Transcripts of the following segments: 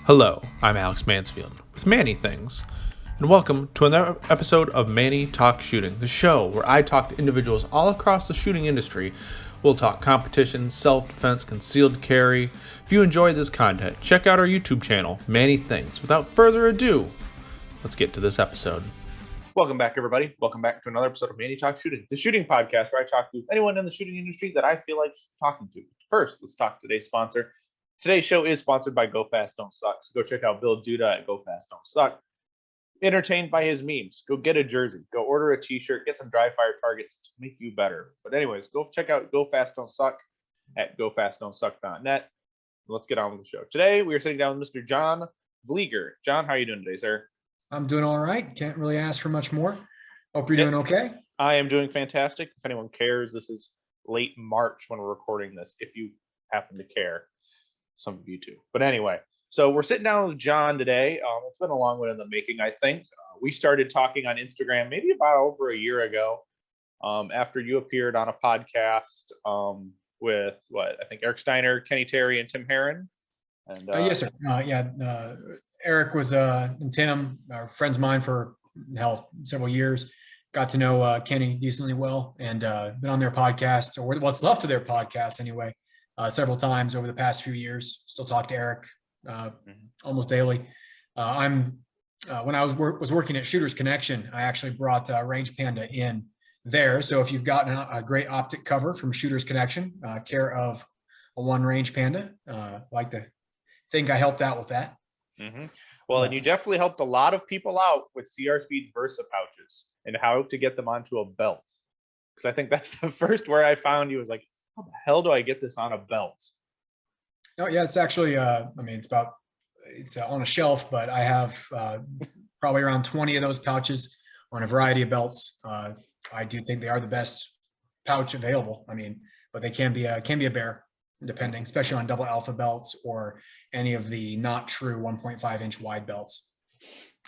Hello, I'm Alex Mansfield with Manny Things, and welcome to another episode of Manny Talks Shooting, the show where I talk to individuals all across the shooting industry. We'll talk competition, self-defense, concealed carry. If you enjoy this content, check out our YouTube channel, Manny Things. Without further ado, let's get to this episode. Welcome back, everybody. Welcome back to another episode of Manny Talks Shooting, the shooting podcast where I talk to anyone in the shooting industry that I feel like talking to. First, let's talk to today's sponsor. Today's show is sponsored by Go Fast Don't Suck. So go check out Bill Duda at Go Fast Don't Suck. Entertained by his memes. Go get a jersey. Go order a t-shirt. Get some dry fire targets to make you better. But anyways, go check out Go Fast Don't Suck at gofastdon'tsuck.net. Let's get on with the show. Today, we are sitting down with Mr. John Vlieger. John, how are you doing today, sir? I'm doing all right. Can't really ask for much more. Hope you're doing okay. I am doing fantastic. If anyone cares, this is late March when we're recording this, if you happen to care. Some of you too. But anyway, so we're sitting down with John today. It's been a long one in the making, I think. We started talking on Instagram maybe about over a year ago after you appeared on a podcast with, I think Eric Steiner, Kenny Terry, and Tim Herron. And yes, sir. Eric was and Tim are friends of mine for several years. Got to know Kenny decently well and been on their podcast, or what's left of their podcast anyway, several times over the past few years. Still talk to Eric almost daily. When I was working at Shooters Connection, I actually brought Range Panda in there. So if you've gotten a great optic cover from Shooters Connection, care of a one Range Panda, like to think I helped out with that. Mm-hmm. Well, and you definitely helped a lot of people out with CR Speed Versa pouches and how to get them onto a belt. Because I think that's the first where I found you was like, how the hell do I get this on a belt? Oh yeah, it's actually, it's on a shelf, but I have probably around 20 of those pouches on a variety of belts. I do think they are the best pouch available. But they can be a bear, depending, especially on double alpha belts or any of the not true 1.5 inch wide belts.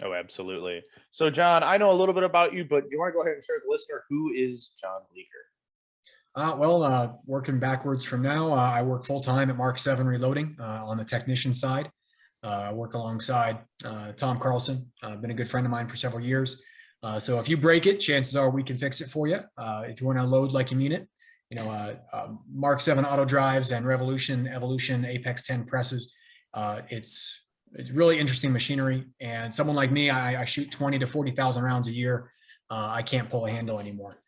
Oh, absolutely. So John, I know a little bit about you, but do you want to go ahead and share with the listener, who is John Vlieger? Working backwards from now, I work full-time at Mark 7 Reloading on the technician side. I work alongside Tom Carlson, been a good friend of mine for several years. So if you break it, chances are we can fix it for you. If you want to load like you mean it, Mark 7 auto drives and Evolution Apex 10 presses. It's really interesting machinery. And someone like me, I shoot 20 to 40,000 rounds a year. I can't pull a handle anymore.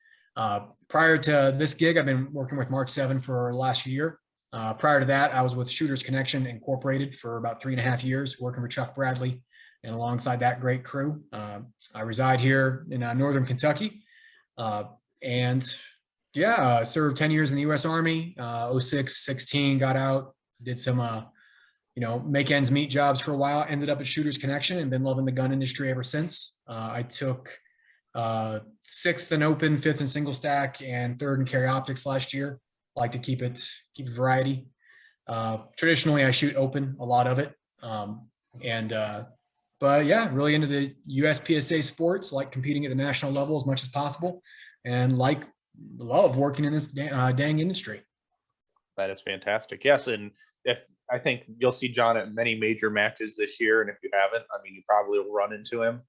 Prior to this gig, I've been working with Mark 7 for the last year. Prior to that, I was with Shooters Connection Incorporated for about 3.5 years, working for Chuck Bradley and alongside that great crew. I reside here in Northern Kentucky. Served 10 years in the U.S. Army, 06, 16, got out, did some, make ends meet jobs for a while, ended up at Shooters Connection and been loving the gun industry ever since. I took 6th and open, 5th and single stack, and 3rd and carry optics last year. I like to keep it variety. Traditionally, I shoot open, a lot of it. Really into the USPSA sports, like competing at the national level as much as possible, and love working in this dang industry. That is fantastic. Yes, and I think you'll see John at many major matches this year, and if you haven't, you probably will run into him.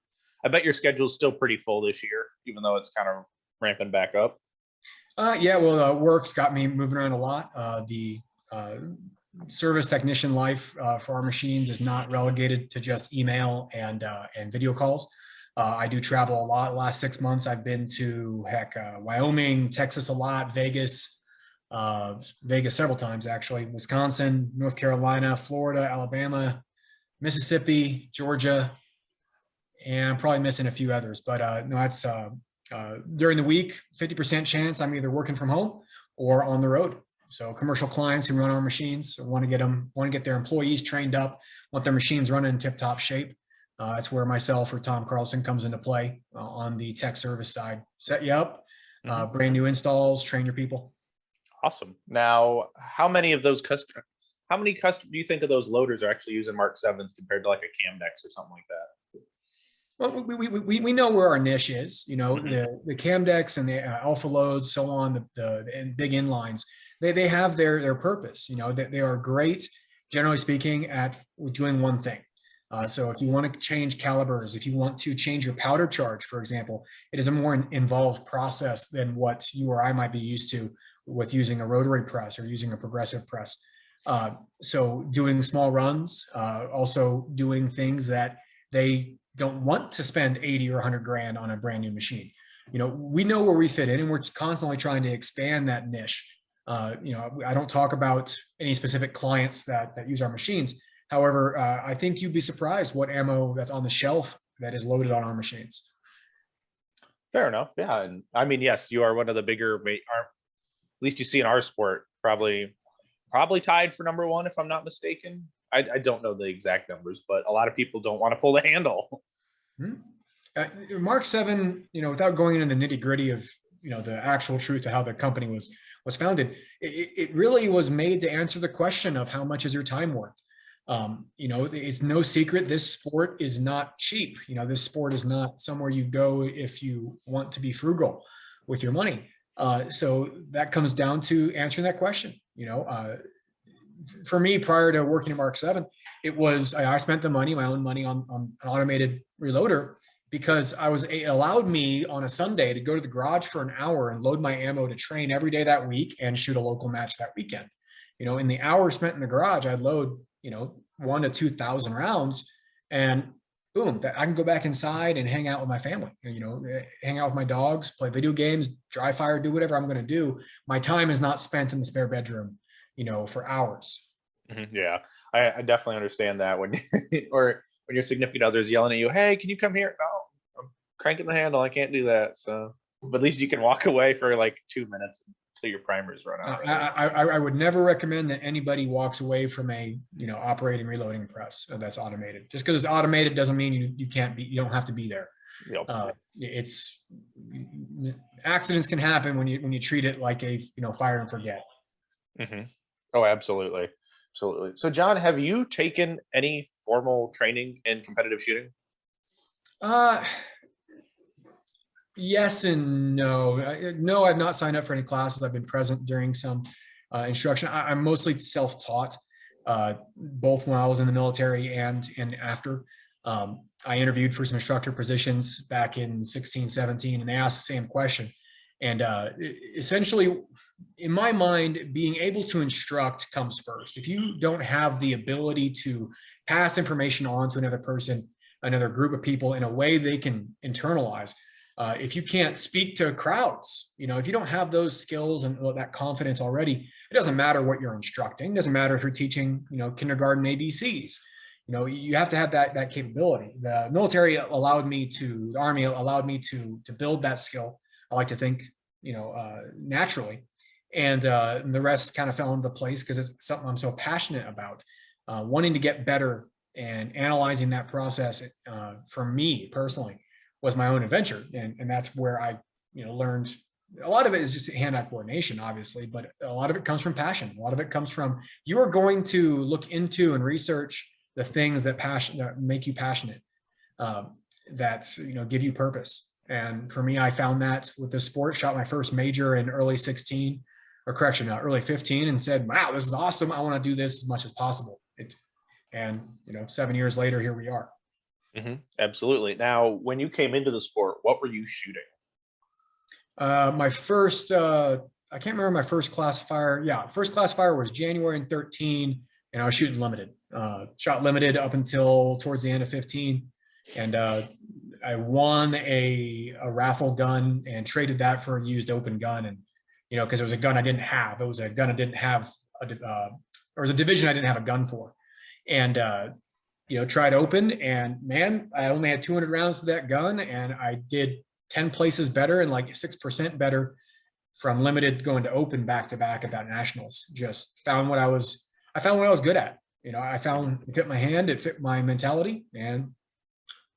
I bet your schedule is still pretty full this year, even though it's kind of ramping back up. Work's got me moving around a lot. The service technician life for our machines is not relegated to just email and video calls. I do travel a lot. Last 6 months, I've been to Wyoming, Texas a lot, Vegas several times actually, Wisconsin, North Carolina, Florida, Alabama, Mississippi, Georgia, and I'm probably missing a few others. But that's during the week, 50% chance I'm either working from home or on the road. So commercial clients who run our machines want to get their employees trained up, want their machines running in tip-top shape. That's where myself or Tom Carlson comes into play on the tech service side. Set you up, brand new installs, train your people. Awesome. Now, how many do you think of those loaders are actually using Mark 7s compared to like a Camdex or something like that? Well, we know where our niche is, the Camdex and the alpha loads, so on, the big inlines, they have their purpose. They are great, generally speaking, at doing one thing. So if you want to change calibers, if you want to change your powder charge, for example, it is a more involved process than what you or I might be used to with using a rotary press or using a progressive press. So doing small runs, also doing things that they don't want to spend 80 or 100 grand on a brand new machine. We know where we fit in, and we're constantly trying to expand that niche. I don't talk about any specific clients that use our machines. However, I think you'd be surprised what ammo that's on the shelf that is loaded on our machines. Fair enough. Yeah. And I mean, yes, you are one of the bigger, at least you see in our sport, probably tied for number one, if I'm not mistaken. I don't know the exact numbers, but a lot of people don't want to pull the handle. Mark 7, without going into the nitty gritty of, the actual truth of how the company was founded, it really was made to answer the question of how much is your time worth? It's no secret this sport is not cheap. This sport is not somewhere you go if you want to be frugal with your money. So that comes down to answering that question. For me, prior to working at Mark 7, it was I spent the money, my own money, on an automated reloader because allowed me on a Sunday to go to the garage for an hour and load my ammo to train every day that week and shoot a local match that weekend. In the hour spent in the garage, I'd load 1,000 to 2,000 rounds, and boom, I can go back inside and hang out with my family, hang out with my dogs, play video games, dry fire, do whatever I'm going to do. My time is not spent in the spare bedroom, for hours. Yeah, I definitely understand that when or when your significant other is yelling at you, hey, can you come here? No, I'm cranking the handle. I can't do that. So, but at least you can walk away for like 2 minutes until your primers run out. I would never recommend that anybody walks away from a operating reloading press that's automated. Just because it's automated doesn't mean you can't be. You don't have to be there. Yep. It's accidents can happen when you treat it like a fire and forget. Mm-hmm. Oh, absolutely. Absolutely. So, John, have you taken any formal training in competitive shooting? Yes and no. No, I've not signed up for any classes. I've been present during some instruction. I'm mostly self-taught, both when I was in the military and after. I interviewed for some instructor positions back in 16, 17, and they asked the same question. And essentially, in my mind, being able to instruct comes first. If you don't have the ability to pass information on to another person, another group of people in a way they can internalize, if you can't speak to crowds, if you don't have those skills and that confidence already, it doesn't matter what you're instructing. It doesn't matter if you're teaching, kindergarten ABCs. You have to have that capability. The military allowed me to, the Army allowed me to build that skill. I like to think, naturally, and the rest kind of fell into place because it's something I'm so passionate about, wanting to get better and analyzing that process. For me personally, was my own adventure, and that's where I, learned. A lot of it is just hand-eye coordination, obviously, but a lot of it comes from passion. A lot of it comes from you are going to look into and research the things that make you passionate, that give you purpose. And for me, I found that with this sport. Shot my first major in early 16, or correction, early 15, and said, "Wow, this is awesome! I want to do this as much as possible." And 7 years later, here we are. Mm-hmm. Absolutely. Now, when you came into the sport, what were you shooting? My first, I can't remember my first classifier. Yeah, first classifier was January in 13, and I was shooting limited. Shot limited up until towards the end of 15, and I won a raffle gun and traded that for a used open gun, and because it was a gun I didn't have. It was a gun I didn't have. Or it was a division I didn't have a gun for, and tried open, and man, I only had 200 rounds to that gun, and I did 10 places better and like 6% better from limited going to open back to back at that nationals. Just found what I was good at. I found it fit my hand, it fit my mentality, and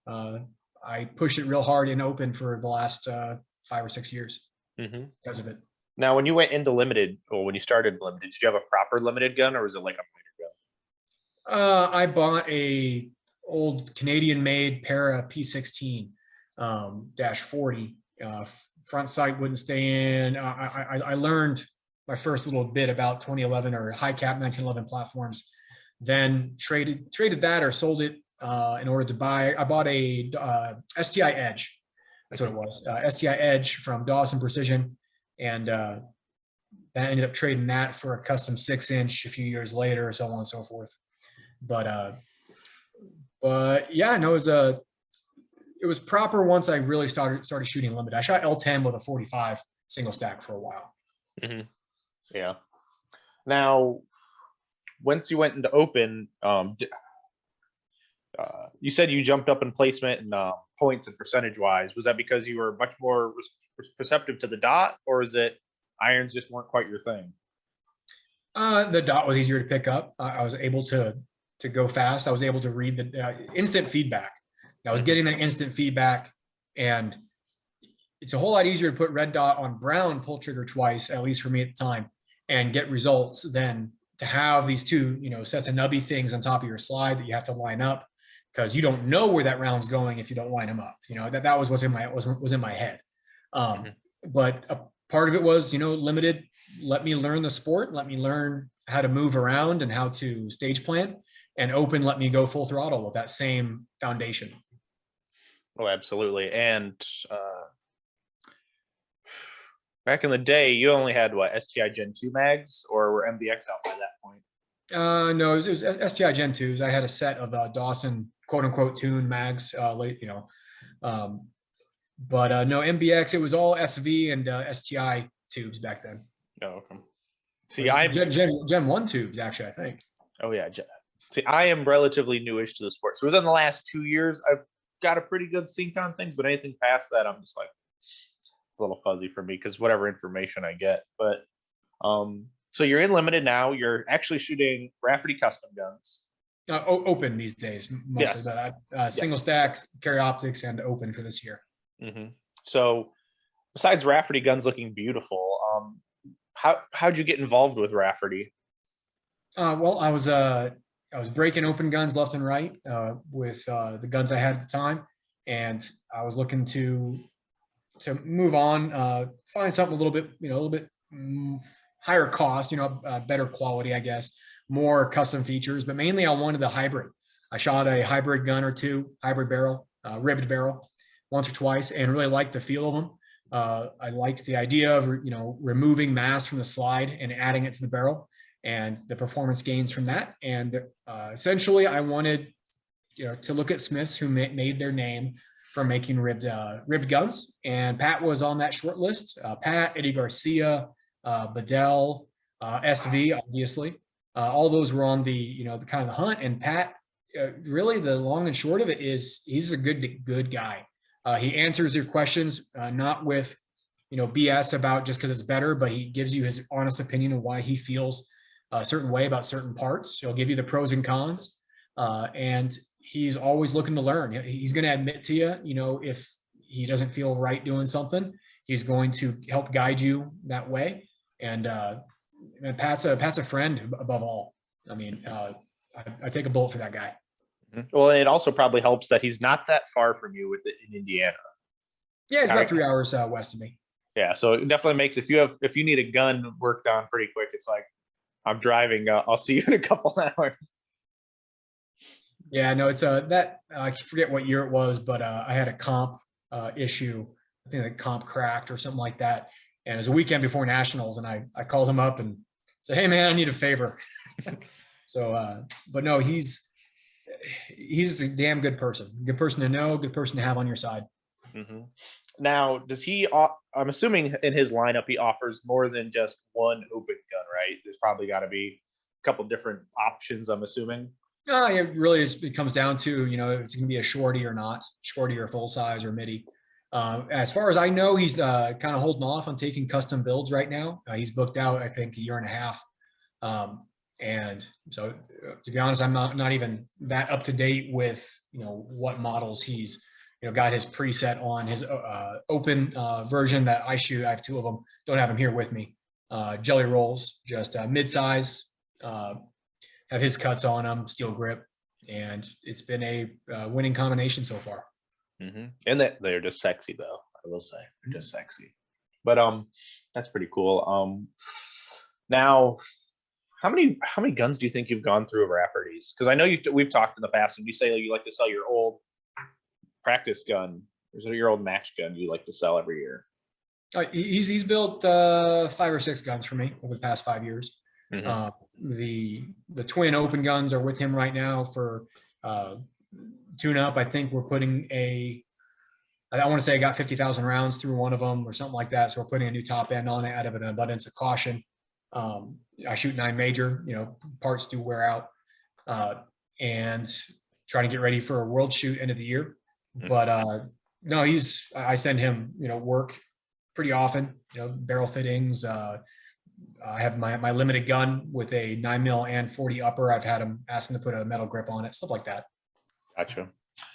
I pushed it real hard in open for the last 5 or 6 years because of it. Now, when you went into limited, or when you started limited, did you have a proper limited gun, or was it like a minor gun? I bought a old Canadian-made Para P16 -40. Front sight wouldn't stay in. I learned my first little bit about 2011 or high cap 1911 platforms. Then traded that or sold it in order to buy. I bought a STI Edge. That's what it was. STI Edge from Dawson Precision, and that ended up trading that for a custom 6-inch a few years later, so on and so forth. But yeah, no, it was proper once I really started shooting limited. I shot L10 with a 45 single stack for a while. Mm-hmm. Yeah. Now, once you went into open, you said you jumped up in placement and points and percentage wise. Was that because you were much more receptive to the dot, or is it irons just weren't quite your thing? The dot was easier to pick up. I was able to go fast. I was able to read the instant feedback. I was getting that instant feedback, and it's a whole lot easier to put red dot on brown, pull trigger twice, at least for me at the time, and get results than to have these two, sets of nubby things on top of your slide that you have to line up, because you don't know where that round's going if you don't line them up. That was what's in my head. But a part of it was, limited. Let me learn the sport. Let me learn how to move around and how to stage plan. And open let me go full throttle with that same foundation. Oh, absolutely. And back in the day, you only had what, STI Gen 2 mags, or were MBX out by that point? No, it was STI Gen 2s. I had a set of Dawson quote unquote tune mags late, but no, MBX, it was all SV and STI tubes back then. Oh, okay. See, I'm Gen 1 tubes, actually, I think. Oh, yeah. See, I am relatively newish to the sport. So within the last 2 years, I've got a pretty good sync on things, but anything past that, I'm just like, it's a little fuzzy for me because whatever information I get. But so you're in limited now. You're actually shooting Rafferty Custom guns. Open these days, mostly. Yes. But single stack, carry optics, and open for this year. Mm-hmm. So besides Rafferty guns looking beautiful, how'd you get involved with Rafferty? Well, I was breaking open guns left and right with the guns I had at the time, and I was looking to move on, find something a little bit higher cost, better quality, I guess, more custom features, but mainly I wanted the hybrid. I shot a hybrid gun or two, hybrid barrel, ribbed barrel, once or twice, and really liked the feel of them. I liked the idea of removing mass from the slide and adding it to the barrel, and the performance gains from that. And essentially, I wanted to look at Smiths who made their name from making ribbed guns, and Pat was on that short list. Pat, Eddie Garcia, Bedell, SV, obviously, all those were on the the kind of the hunt. And Pat, really, the long and short of it is he's a good guy. He answers your questions, not with BS about just because it's better, but he gives you his honest opinion of why he feels a certain way about certain parts. He'll give you the pros and cons, and he's always looking to learn. He's going to admit to you, if he doesn't feel right doing something, he's going to help guide you that way. And Pat's a friend above all. I mean, I take a bullet for that guy. Well, it also probably helps that he's not that far from you in Indiana. Yeah, he's about 3 hours west of me. Yeah, so it definitely makes, if you need a gun worked on pretty quick, it's like, I'm driving. I'll see you in a couple hours. Yeah, no, it's that I forget what year it was, but I had a comp issue. I think the comp cracked or something like that, and it was a weekend before nationals, and I called him up and said, "Hey, man, I need a favor." So, but no, he's a damn good person. Good person to know. Good person to have on your side. Mm-hmm. Now, does he? I'm assuming in his lineup he offers more than just one open gun, right? There's probably got to be a couple different options, I'm assuming. It really is. It comes down to if it's going to be a shorty or not, shorty or full size or midi. As far as I know, he's kind of holding off on taking custom builds right now. He's booked out, I think, a year and a half. And so, to be honest, I'm not even that up to date with what models he's got his preset on his open version that I shoot. I have two of them. Don't have them here with me. Jelly rolls, just mid-size. Have his cuts on them, steel grip, and it's been a winning combination so far. Mm-hmm. And they're just sexy, though. I will say they're just sexy. But that's pretty cool. Now, how many guns do you think you've gone through of Rafferty's? Because I know we've talked in the past, and you say you like to sell your old practice gun. Is it your old match gun you like to sell every year? He's built 5 or 6 guns for me over the past 5 years. Mhm. The twin open guns are with him right now for tune up. I think we're putting I want to say I got 50,000 rounds through one of them or something like that. So we're putting a new top end on it out of an abundance of caution. I shoot 9 major, parts do wear out, and trying to get ready for a world shoot end of the year. But no, I send him, work pretty often, barrel fittings. I have my limited gun with a 9mm and 40 upper. I've had him ask him to put a metal grip on it, stuff like that. Gotcha.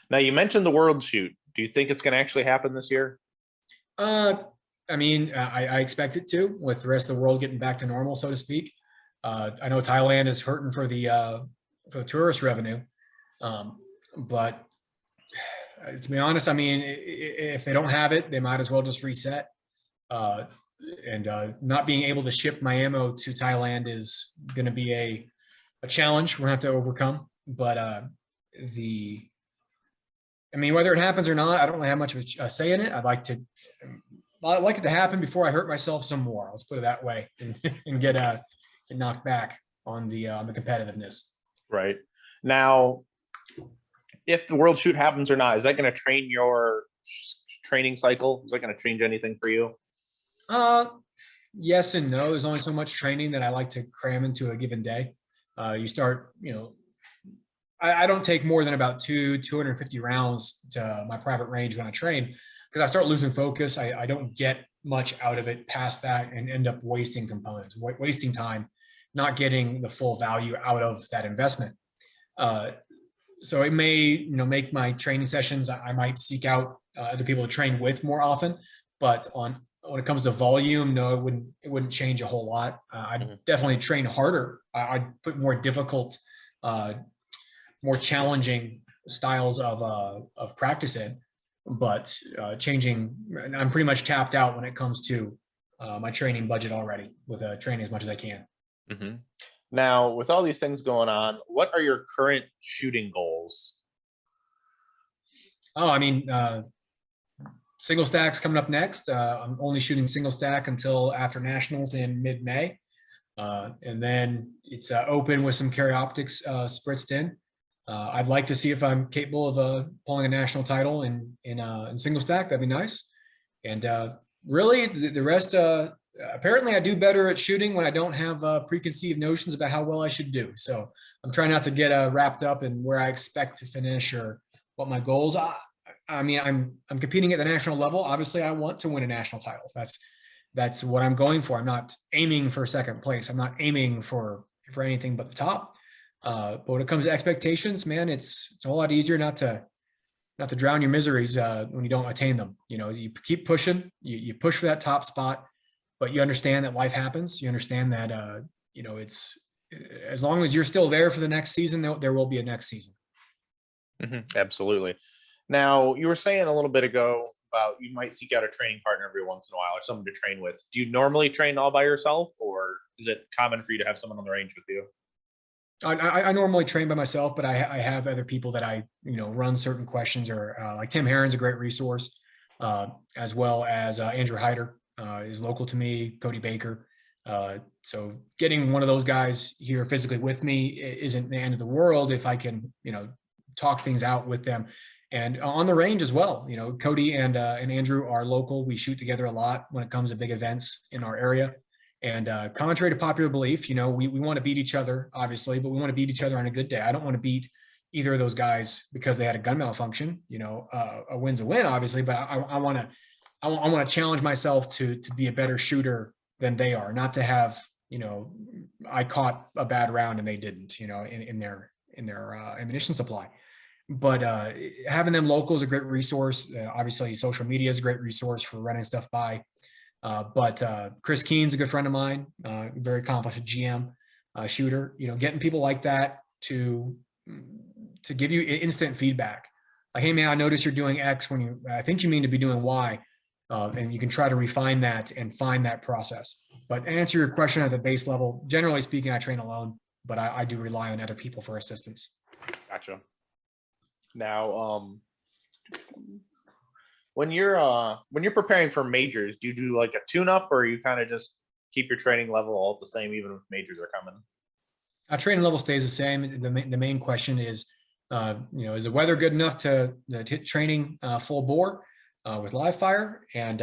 Now you mentioned the world shoot. Do you think it's going to actually happen this year? I expect it to, with the rest of the world getting back to normal, so to speak. I know Thailand is hurting for the tourist revenue, but to be honest, if they don't have it, they might as well just reset. And not being able to ship my ammo to Thailand is going to be a challenge we're going to have to overcome. But whether it happens or not, I don't really have much of a say in it. I'd like it to happen before I hurt myself some more. Let's put it that way, and get knocked back on the competitiveness. Right. Now, if the world shoot happens or not, is that going to train your training cycle? Is that going to change anything for you? Yes and no. There's only so much training that I like to cram into a given day. You start, I don't take more than about 250 rounds to my private range when I train, because I start losing focus. I don't get much out of it past that and end up wasting components, wasting time, not getting the full value out of that investment. So it may, make my training sessions, I might seek out other people to train with more often, but when it comes to volume, no, it wouldn't change a whole lot. I'd definitely train harder. I'd put more difficult, more challenging styles of practice in, but changing, I'm pretty much tapped out when it comes to my training budget already, with training as much as I can. Mm-hmm. Now, with all these things going on, what are your current shooting goals? Single stack's coming up next. I'm only shooting single stack until after nationals in mid-May. And then it's open with some carry optics spritzed in. I'd like to see if I'm capable of pulling a national title in single stack. That'd be nice. And really, the rest, apparently I do better at shooting when I don't have preconceived notions about how well I should do. So I'm trying not to get wrapped up in where I expect to finish or what my goals are. I'm competing at the national level. Obviously, I want to win a national title. That's what I'm going for. I'm not aiming for second place. I'm not aiming for anything but the top. But when it comes to expectations, man, it's a whole lot easier not to drown your miseries when you don't attain them. You keep pushing. You push for that top spot, but you understand that life happens. You understand that it's, as long as you're still there for the next season, there will be a next season. Mm-hmm. Absolutely. Now, you were saying a little bit ago about you might seek out a training partner every once in a while, or someone to train with. Do you normally train all by yourself, or is it common for you to have someone on the range with you? I normally train by myself, but I have other people that I run certain questions, or like Tim Herron's a great resource, as well as Andrew Hyder is local to me, Cody Baker. So getting one of those guys here physically with me isn't the end of the world if I can talk things out with them. And on the range as well, Cody and Andrew are local. We shoot together a lot when it comes to big events in our area. And contrary to popular belief, we want to beat each other, obviously, but we want to beat each other on a good day. I don't want to beat either of those guys because they had a gun malfunction. A win's a win, obviously, but I want to challenge myself to be a better shooter than they are, not to have, I caught a bad round and they didn't, in their ammunition supply. But having them local is a great resource. Obviously, social media is a great resource for running stuff by. But Chris Keen's a good friend of mine, very accomplished GM shooter. Getting people like that to give you instant feedback. Like, hey man, I noticed you're doing X when I think you mean to be doing Y, and you can try to refine that and find that process. But to answer your question at the base level, generally speaking, I train alone, but I do rely on other people for assistance. Gotcha. Now, when you're preparing for majors, do you do like a tune-up, or you kind of just keep your training level all the same even if majors are coming? Our training level stays the same. The main question is, is the weather good enough to hit training full bore with live fire? And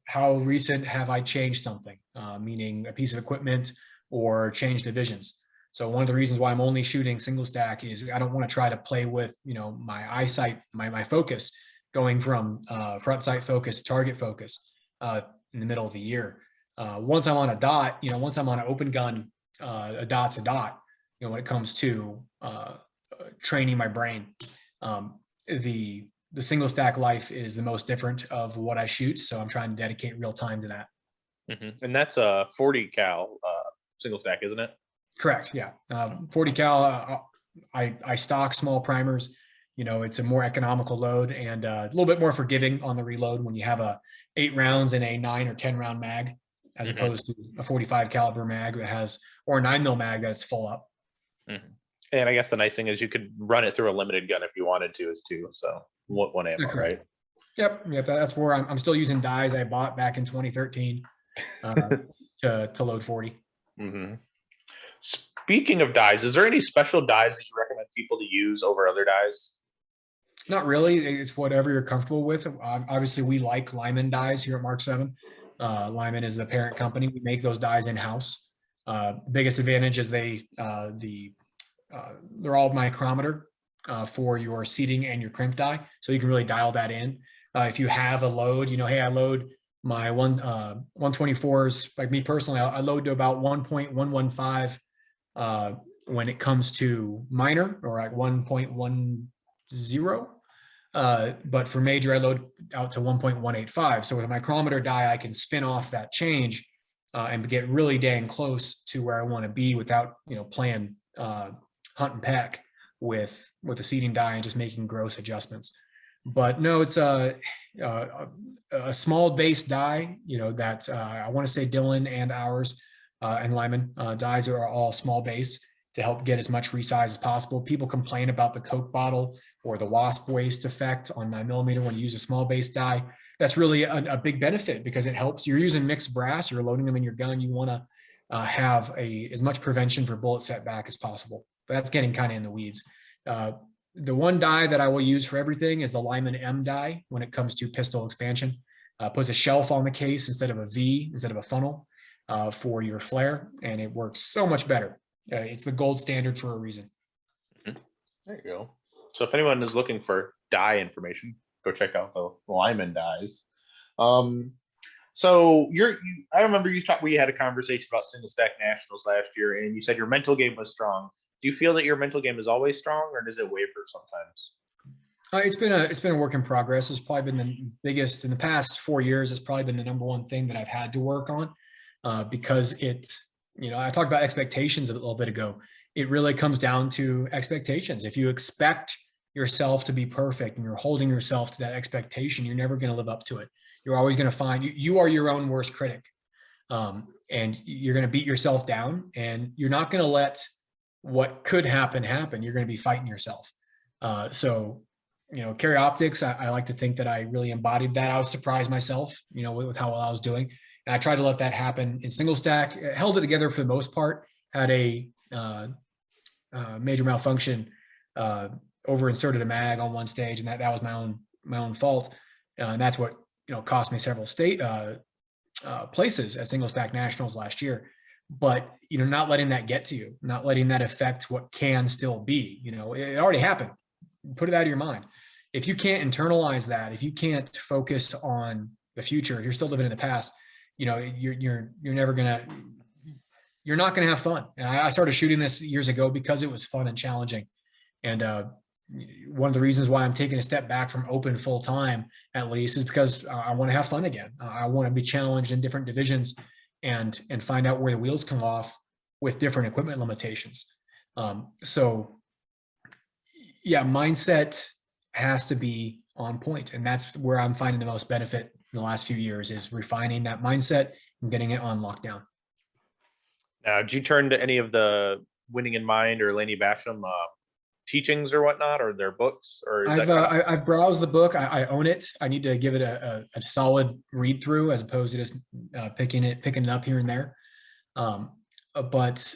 how recent have I changed something, meaning a piece of equipment or changed divisions? So one of the reasons why I'm only shooting single stack is I don't want to try to play with, my eyesight, my focus, going from front sight focus to target focus in the middle of the year. Once I'm on a dot, once I'm on an open gun, a dot's a dot. When it comes to training my brain, the single stack life is the most different of what I shoot. So I'm trying to dedicate real time to that. Mm-hmm. And that's a 40 cal single stack, isn't it? Correct. Yeah. 40 cal. I stock small primers. It's a more economical load and a little bit more forgiving on the reload when you have 8 rounds in a 9 or 10 round mag, as opposed to a 45 caliber mag that has, or a 9 mil mag that's full up. Mm-hmm. And I guess the nice thing is you could run it through a limited gun if you wanted to, as too. So one ammo, right? Yep. That's where I'm still using dies I bought back in 2013 to load 40. Mm-hmm. Speaking of dies, is there any special dies that you recommend people to use over other dies? Not really. It's whatever you're comfortable with. Obviously, we like Lyman dies here at Mark 7. Lyman is the parent company. We make those dies in-house. Biggest advantage is they're all micrometer for your seating and your crimp die, so you can really dial that in. If you have a load, hey, I load my 124s. Like me personally, I load to about 1.115 when it comes to minor, or like 1.10. But for major, I load out to 1.185. So with a micrometer die, I can spin off that change and get really dang close to where I want to be without, playing hunt and peck with a seating die and just making gross adjustments. But no, it's a small base die, that I want to say Dylan and ours and Lyman dies are all small base to help get as much resize as possible. People complain about the Coke bottle or the wasp waste effect on 9mm when you use a small base die. That's really a big benefit because it helps. You're using mixed brass, you're loading them in your gun. You want to have as much prevention for bullet setback as possible. But that's getting kind of in the weeds. The one die that I will use for everything is the Lyman M die when it comes to pistol expansion. Puts a shelf on the case instead of a V, instead of a funnel for your flare, and it works so much better. It's the gold standard for a reason. Mm-hmm. There you go. So if anyone is looking for die information, go check out the Lyman dies. So I remember we had a conversation about single stack nationals last year, and you said your mental game was strong. Do you feel that your mental game is always strong, or does it waver sometimes? It's been a work in progress. It's probably been the biggest in the past 4 years. It's probably been the number one thing that I've had to work on because I talked about expectations a little bit ago. It really comes down to expectations. If you expect yourself to be perfect and you're holding yourself to that expectation, you're never going to live up to it. You're always going to find you are your own worst critic, and you're going to beat yourself down, and you're not going to let what could happen. You're going to be fighting yourself. Carry optics, I like to think that I really embodied that. I was surprised myself, with how well I was doing. And I tried to let that happen in single stack. It held it together for the most part. Had a major malfunction, over inserted a mag on one stage, and that was my own fault. And that's what cost me several state places at single stack nationals last year. But not letting that get to you, not letting that affect what can still be. It already happened. Put it out of your mind. If you can't internalize that, if you can't focus on the future, if you're still living in the past, you're not gonna have fun. And I started shooting this years ago because it was fun and challenging. And one of the reasons why I'm taking a step back from open full time, at least, is because I want to have fun again. I want to be challenged in different divisions and find out where the wheels come off with different equipment limitations. Mindset has to be on point, and that's where I'm finding the most benefit in the last few years is refining that mindset and getting it on lockdown. Now, did you turn to any of the Winning in Mind or Laney Basham teachings or whatnot, or their books, or is I've browsed the book. I own it. I need to give it a solid read through as opposed to just picking it up here and there. But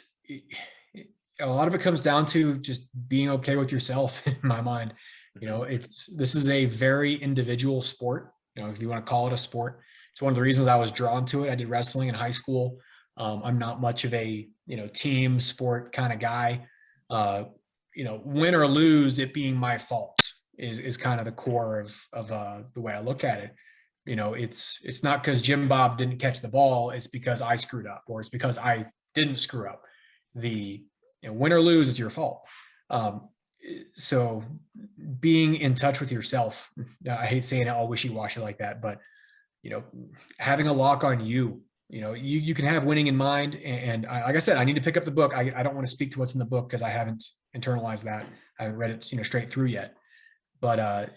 a lot of it comes down to just being okay with yourself in my mind. This is a very individual sport, if you want to call it a sport. It's one of the reasons I was drawn to it. I did wrestling in high school. I'm not much of a, team sport kind of guy. Win or lose, it being my fault is kind of the core of the way I look at it. It's not because Jim Bob didn't catch the ball. It's because I screwed up, or it's because I didn't screw up. Win or lose is your fault. So being in touch with yourself, I hate saying it all wishy-washy like that, but having a lock on you, you can have winning in mind. And like I said, I need to pick up the book. I don't want to speak to what's in the book because I haven't internalized that. I haven't read it, straight through yet, but I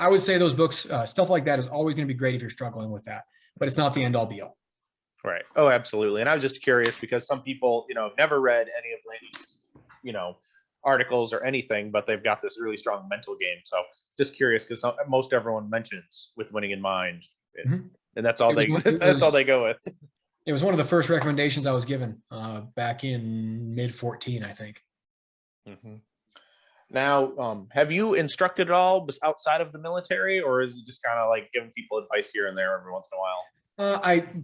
would say those books, stuff like that is always going to be great if you're struggling with that, but it's not the end all be all. Right. Oh, absolutely. And I was just curious because some people, have never read any of Laney's, articles or anything, but they've got this really strong mental game. So just curious because most everyone mentions with winning in mind, and that's all that's all they go with. It was one of the first recommendations I was given back in mid 14, I think. Mm-hmm. Now, have you instructed at all outside of the military, or is it just kind of like giving people advice here and there every once in a while?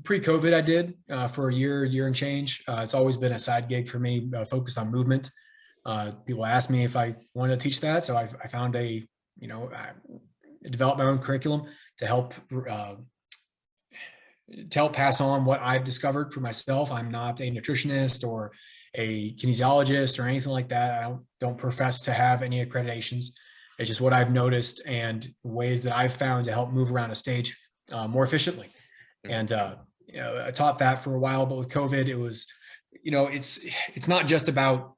Pre-COVID, I did for a year and change. It's always been a side gig for me, focused on movement. People asked me if I wanted to teach that, so I found I developed my own curriculum to help pass on what I've discovered for myself. I'm not a nutritionist or a kinesiologist or anything like that. I don't profess to have any accreditations. It's just what I've noticed and ways that I've found to help move around a stage more efficiently. And I taught that for a while, but with COVID, it was, it's not just about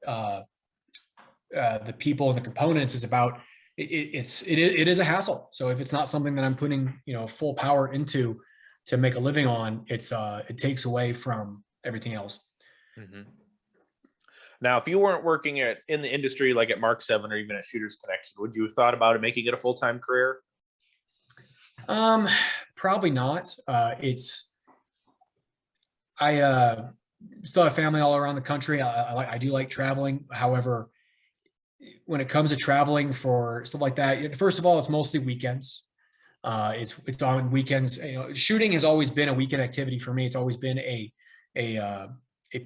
the people and the components. It's about it is a hassle. So if it's not something that I'm putting full power into to make a living on, it takes away from everything else. Mm-hmm. Now, if you weren't working in the industry like at Mark 7 or even at Shooters Connection, would you have thought about it making it a full-time career? Probably not. I still have family all around the country. I do like traveling. However, when it comes to traveling for stuff like that, first of all, it's mostly weekends. It's on weekends. Shooting has always been a weekend activity for me. It's always been a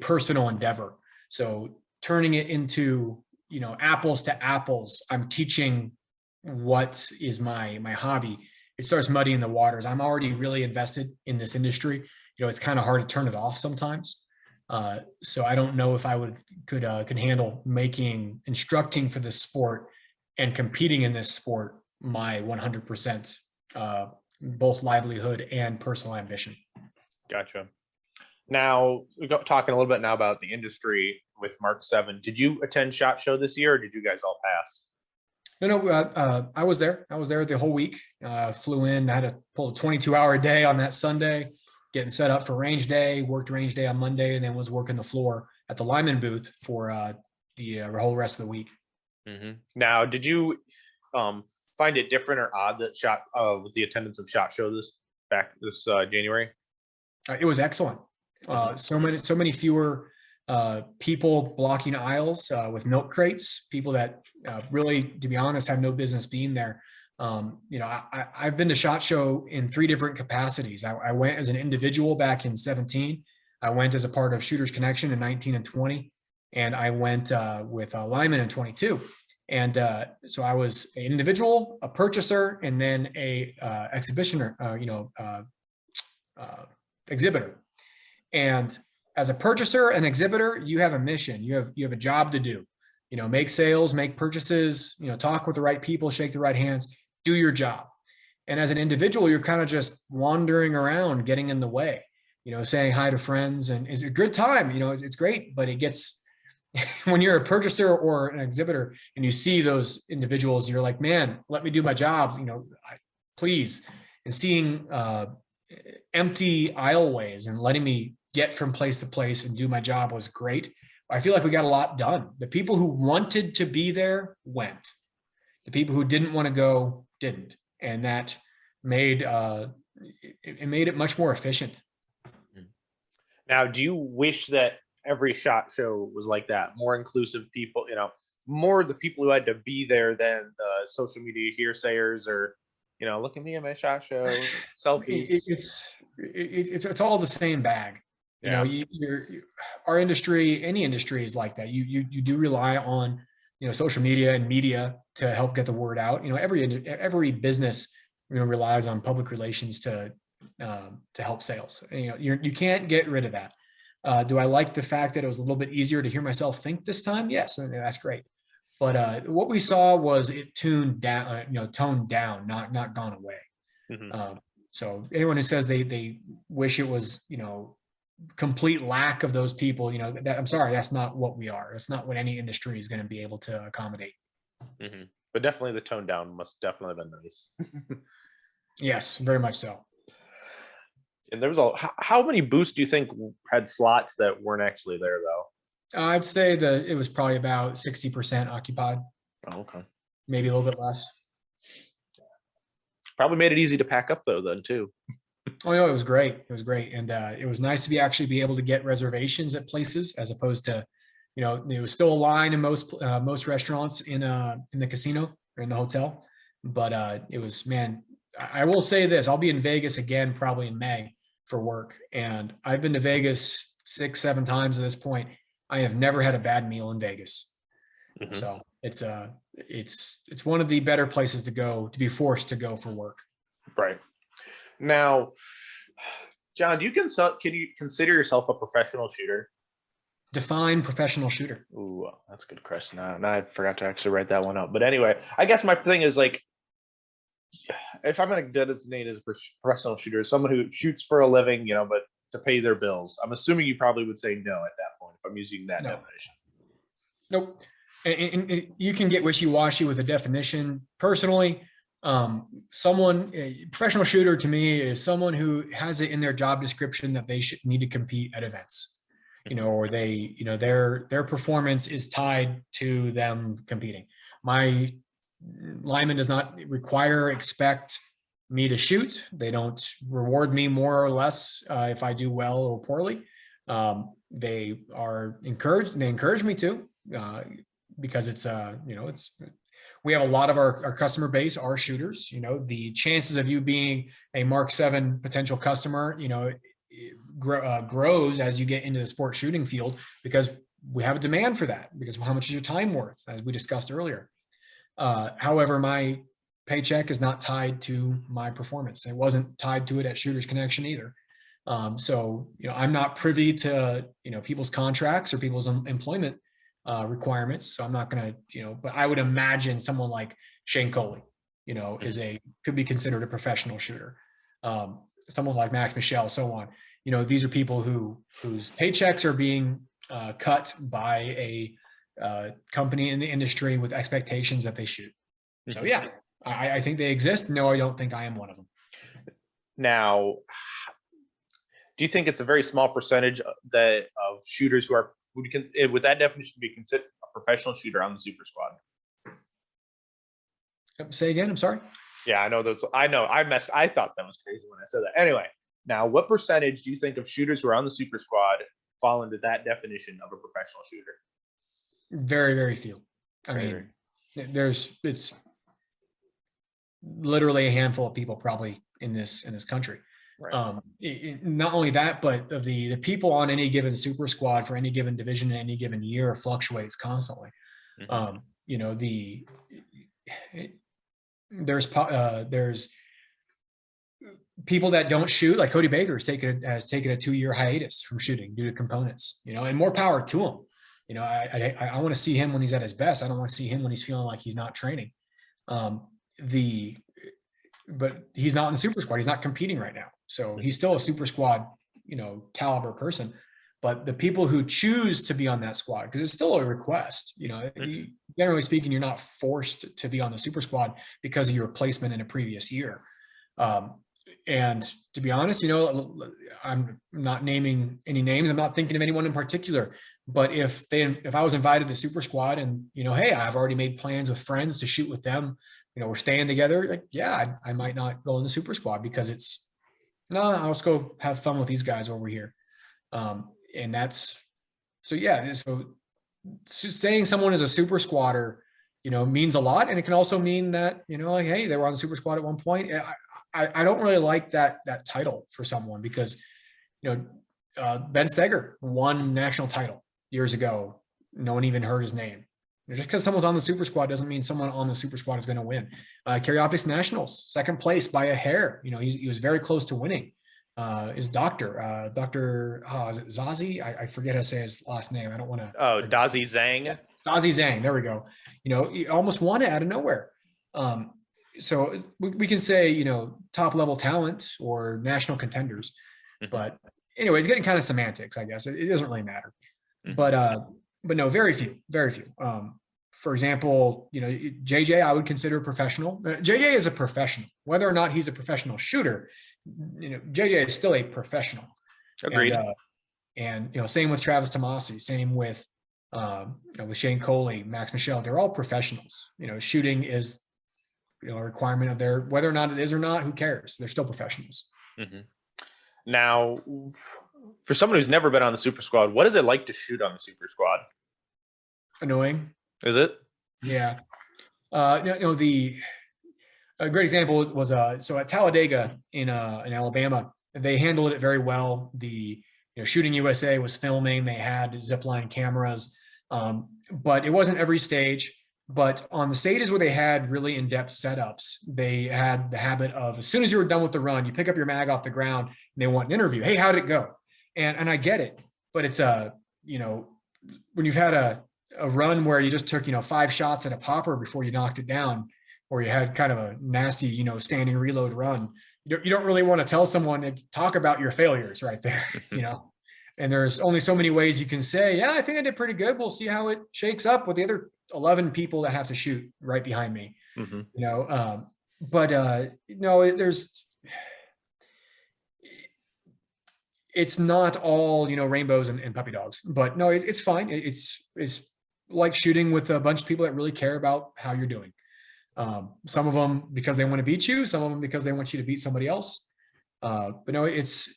personal endeavor. So turning it into, apples to apples, I'm teaching what is my hobby. It starts muddying the waters. I'm already really invested in this industry. It's kind of hard to turn it off sometimes. So I don't know if I could handle instructing for this sport and competing in this sport my 100% both livelihood and personal ambition. Gotcha. Now we got talking a little bit now about the industry with Mark 7. Did you attend SHOT Show this year, or did you guys all pass? No, I was there. I was there the whole week. Flew in. I had to pull a 22-hour day on that Sunday, getting set up for range day. Worked range day on Monday, and then was working the floor at the lineman booth for the whole rest of the week. Mm-hmm. Now, did you find it different or odd that with the attendance of SHOT Show this January? It was excellent. So many fewer people blocking aisles with milk crates, people that really, to be honest, have no business being there. I've been to SHOT Show in 3 different capacities. I went as an individual back in 17. I went as a part of Shooters Connection in 19 and 20. And I went with Lyman in 22. And so I was an individual, a purchaser, and then a exhibitioner, exhibitor. And as a purchaser and exhibitor, you have a mission. You have a job to do. Make sales, make purchases. Talk with the right people, shake the right hands, do your job. And as an individual, you're kind of just wandering around, getting in the way. Saying hi to friends, and it's a good time. It's great, but it gets when you're a purchaser or an exhibitor and you see those individuals, you're like, man, let me do my job. Please. And seeing empty aisleways and letting me get from place to place and do my job was great. I feel like we got a lot done. The people who wanted to be there went. The people who didn't want to go didn't, and that made it made it much more efficient. Now, do you wish that every SHOT Show was like that? More inclusive people, more the people who had to be there than the social media hearsayers or, look at me at my SHOT Show selfies. It's all the same bag. Yeah. Our industry, any industry is like that. You do rely on, social media and media to help get the word out. Every business, relies on public relations to help sales. You can't get rid of that. Do I like the fact that it was a little bit easier to hear myself think this time? Yes, and that's great. But what we saw was it toned down, not gone away. Mm-hmm. So anyone who says they wish it was, complete lack of those people, I'm sorry, that's not what we are. It's not what any industry is going to be able to accommodate. Mm-hmm. But definitely the tone down must definitely have been nice. Yes, very much so. And there was how many booths do you think had slots that weren't actually there though? I'd say that it was probably about 60% occupied. Oh, okay. Maybe a little bit less. Probably made it easy to pack up though then too. Oh no, it was great. It was great. And it was nice to actually be able to get reservations at places as opposed to, there was still a line in most restaurants in the casino or in the hotel. But it was, man, I will say this, I'll be in Vegas again, probably in May for work. And I've been to Vegas 6-7 times at this point. I have never had a bad meal in Vegas. Mm-hmm. So it's one of the better places to go, to be forced to go for work. Right. Now, John, can you consider yourself a professional shooter? Define professional shooter. Ooh, that's a good question. Now I forgot to actually write that one up. But anyway, I guess my thing is like, if I'm going to designate as a professional shooter, someone who shoots for a living, but to pay their bills, I'm assuming you probably would say no at that point if I'm using that definition. Nope. And you can get wishy-washy with the definition. Personally, a professional shooter to me is someone who has it in their job description that they should need to compete at events, or they, their performance is tied to them competing. My lineman does not expect me to shoot. They don't reward me more or less if I do well or poorly. They are encouraged. They encourage me to, because it's we have a lot of our customer base are shooters. The chances of you being a Mark 7 potential customer, grows as you get into the sport shooting field, because we have a demand for that, because how much is your time worth, as we discussed earlier. However, my paycheck is not tied to my performance. It wasn't tied to it at Shooters Connection either. So, I'm not privy to, people's contracts or people's employment requirements. So I'm not going to, but I would imagine someone like Shane Coley, could be considered a professional shooter. Someone like Max Michel, so on. These are people whose paychecks are being cut by a company in the industry with expectations that they shoot. So yeah, I think they exist. No, I don't think I am one of them. Now, do you think it's a very small percentage of shooters who would that definition be considered a professional shooter on the Super Squad? Say again, I'm sorry. Yeah, I know those. I thought that was crazy when I said that. Anyway, now what percentage do you think of shooters who are on the Super Squad fall into that definition of a professional shooter? Very, very few. I mean, it's literally a handful of people probably in this country. Right. Not only that, but the people on any given Super Squad for any given division in any given year fluctuates constantly. Mm-hmm. There's people that don't shoot, like Cody Baker has taken a 2-year hiatus from shooting due to components, and more power to him. I want to see him when he's at his best. I don't want to see him when he's feeling like he's not training. But he's not in the Super Squad. He's not competing right now. So he's still a Super Squad, caliber person. But the people who choose to be on that squad, because it's still a request, generally speaking, you're not forced to be on the Super Squad because of your placement in a previous year. And to be honest, I'm not naming any names. I'm not thinking of anyone in particular. But if I was invited to Super Squad and, hey, I've already made plans with friends to shoot with them, we're staying together. Like, yeah, I might not go in the Super Squad because I'll just go have fun with these guys over here. And that's, so yeah. So saying someone is a Super Squatter, means a lot. And it can also mean that, like, hey, they were on the Super Squad at one point. I don't really like that title for someone because, Ben Steger won national title years ago. No one even heard his name. Just because someone's on the Super Squad doesn't mean someone on the Super Squad is going to win. Carry Optics Nationals, second place by a hair. He was very close to winning. Is Dr. Is it Zazie? I forget how to say his last name. I don't want to. Oh, Dazi Zhang. Zazie Zhang. There we go. He almost won it out of nowhere. So we can say, top level talent or national contenders, but anyway, it's getting kind of semantics, I guess. It doesn't really matter, but no, very few. For example, JJ, I would consider a professional. JJ is a professional, whether or not he's a professional shooter. JJ is still a professional. Agreed. And same with Travis Tomasi, same with Shane Coley, Max Michel. They're all professionals. Shooting is a requirement of their, whether or not it is or not, who cares? They're still professionals. Now, for someone who's never been on the Super Squad, what is it like to shoot on the Super Squad? Annoying. Is it? Yeah. A great example was so at Talladega in Alabama, they handled it very well. The Shooting USA was filming. They had zipline cameras, but it wasn't every stage. But on the stages where they had really in-depth setups, they had the habit of, as soon as you were done with the run, you pick up your mag off the ground and they want an interview. Hey, how'd it go? And I get it, but it's when you've had a run where you just took, 5 shots at a popper before you knocked it down, or you had kind of a nasty, standing reload run, you don't really want to tell someone to talk about your failures right there, and there's only so many ways you can say, yeah, I think I did pretty good. We'll see how it shakes up with the other 11 people that have to shoot right behind me, it's not all, rainbows and puppy dogs, but no, it's fine. It's like shooting with a bunch of people that really care about how you're doing. Some of them because they want to beat you, some of them because they want you to beat somebody else. But no, it's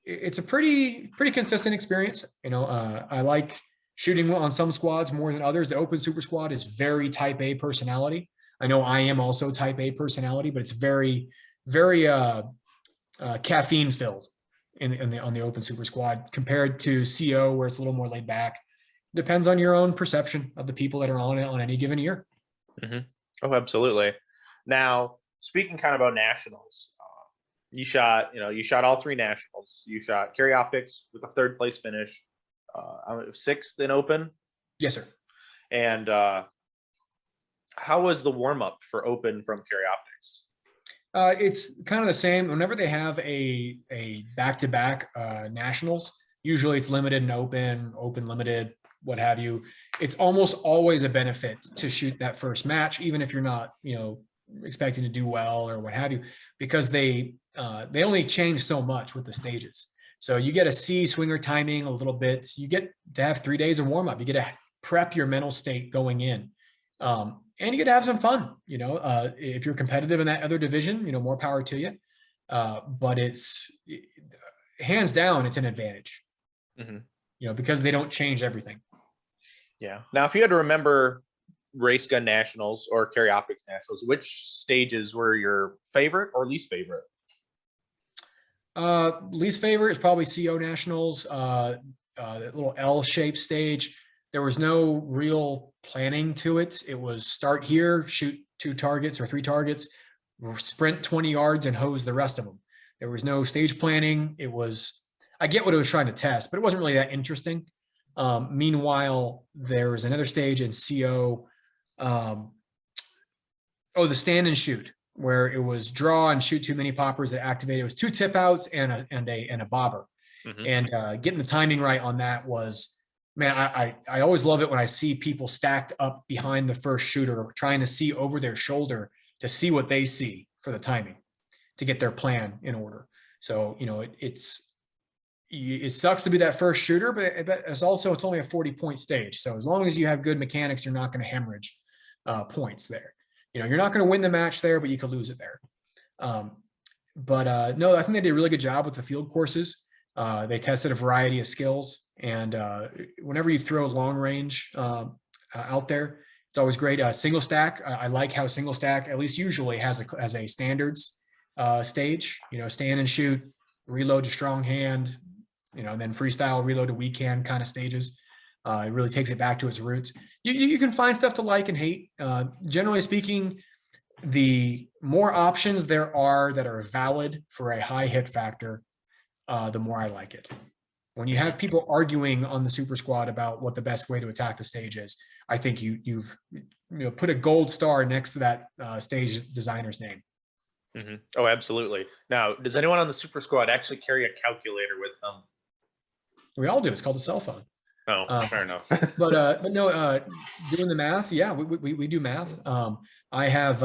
a pretty consistent experience. I like shooting on some squads more than others. The Open Super Squad is very type A personality. I know I am also type A personality, but it's very, very caffeine filled on the Open Super Squad compared to CO, where it's a little more laid back. Depends on your own perception of the people that are on it on any given year. Oh, absolutely. Now, speaking kind of about nationals, you shot all 3 nationals. You shot Carry Optics with a 3rd place finish, 6th in Open. Yes, sir. And how was the warm up for Open from Carry Optics? It's kind of the same. Whenever they have a back-to-back nationals, usually it's limited and open limited, what have you. It's almost always a benefit to shoot that first match, even if you're not, expecting to do well or what have you, because they only change so much with the stages. So you get to see swinger timing a little bit. You get to have 3 days of warm up. You get to prep your mental state going in. And you get to have some fun, if you're competitive in that other division, more power to you. But it's hands down, it's an advantage, because they don't change everything. Yeah. Now, if you had to remember Race Gun Nationals or Carry Optics Nationals, which stages were your favorite or least favorite? Least favorite is probably CO Nationals, that little L-shaped stage. There was no real planning to it. It was start here, shoot 2 targets or 3 targets, sprint 20 yards and hose the rest of them. There was no stage planning. I get what it was trying to test, but it wasn't really that interesting. Meanwhile, there was another stage in CO, the stand and shoot, where it was draw and shoot too many poppers that activated. It was 2 tip outs and a bobber. And getting the timing right on that was, man, I always love it when I see people stacked up behind the first shooter trying to see over their shoulder to see what they see for the timing. to get their plan in order. So, it sucks to be that first shooter, but it's only a 40-point stage. So as long as you have good mechanics, you're not going to hemorrhage points there. You're not going to win the match there, but you could lose it there. No, I think they did a really good job with the field courses. They tested a variety of skills, and whenever you throw long range out there, it's always great. Single stack, I like how single stack at least usually has a standards stage. Stand and shoot, reload to strong hand, and then freestyle, reload to weak hand kind of stages. It really takes it back to its roots. You can find stuff to like and hate. Generally speaking, the more options there are that are valid for a high hit factor, the more I like it. When you have people arguing on the Super Squad about what the best way to attack the stage is, I think you've put a gold star next to that stage designer's name. Mm-hmm. Oh, absolutely. Now, does anyone on the Super Squad actually carry a calculator with them? We all do. It's called a cell phone. Oh, fair enough. but no, doing the math, yeah, we do math. I have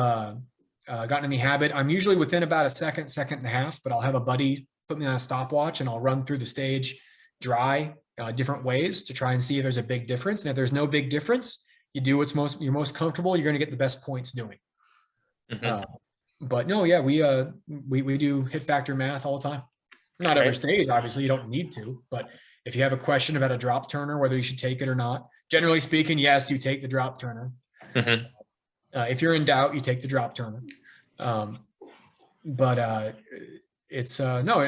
gotten in the habit. I'm usually within about a second and a half, but I'll have a buddy put me on a stopwatch and I'll run through the stage dry different ways to try and see if there's a big difference. And if there's no big difference, you do you're most comfortable. You're going to get the best points doing. Mm-hmm. But no, yeah, we do hit factor math all the time. Not every stage, obviously, you don't need to, but if you have a question about a drop turner, whether you should take it or not, generally speaking, yes, you take the drop turner. Mm-hmm. If you're in doubt, you take the drop turner. It's no,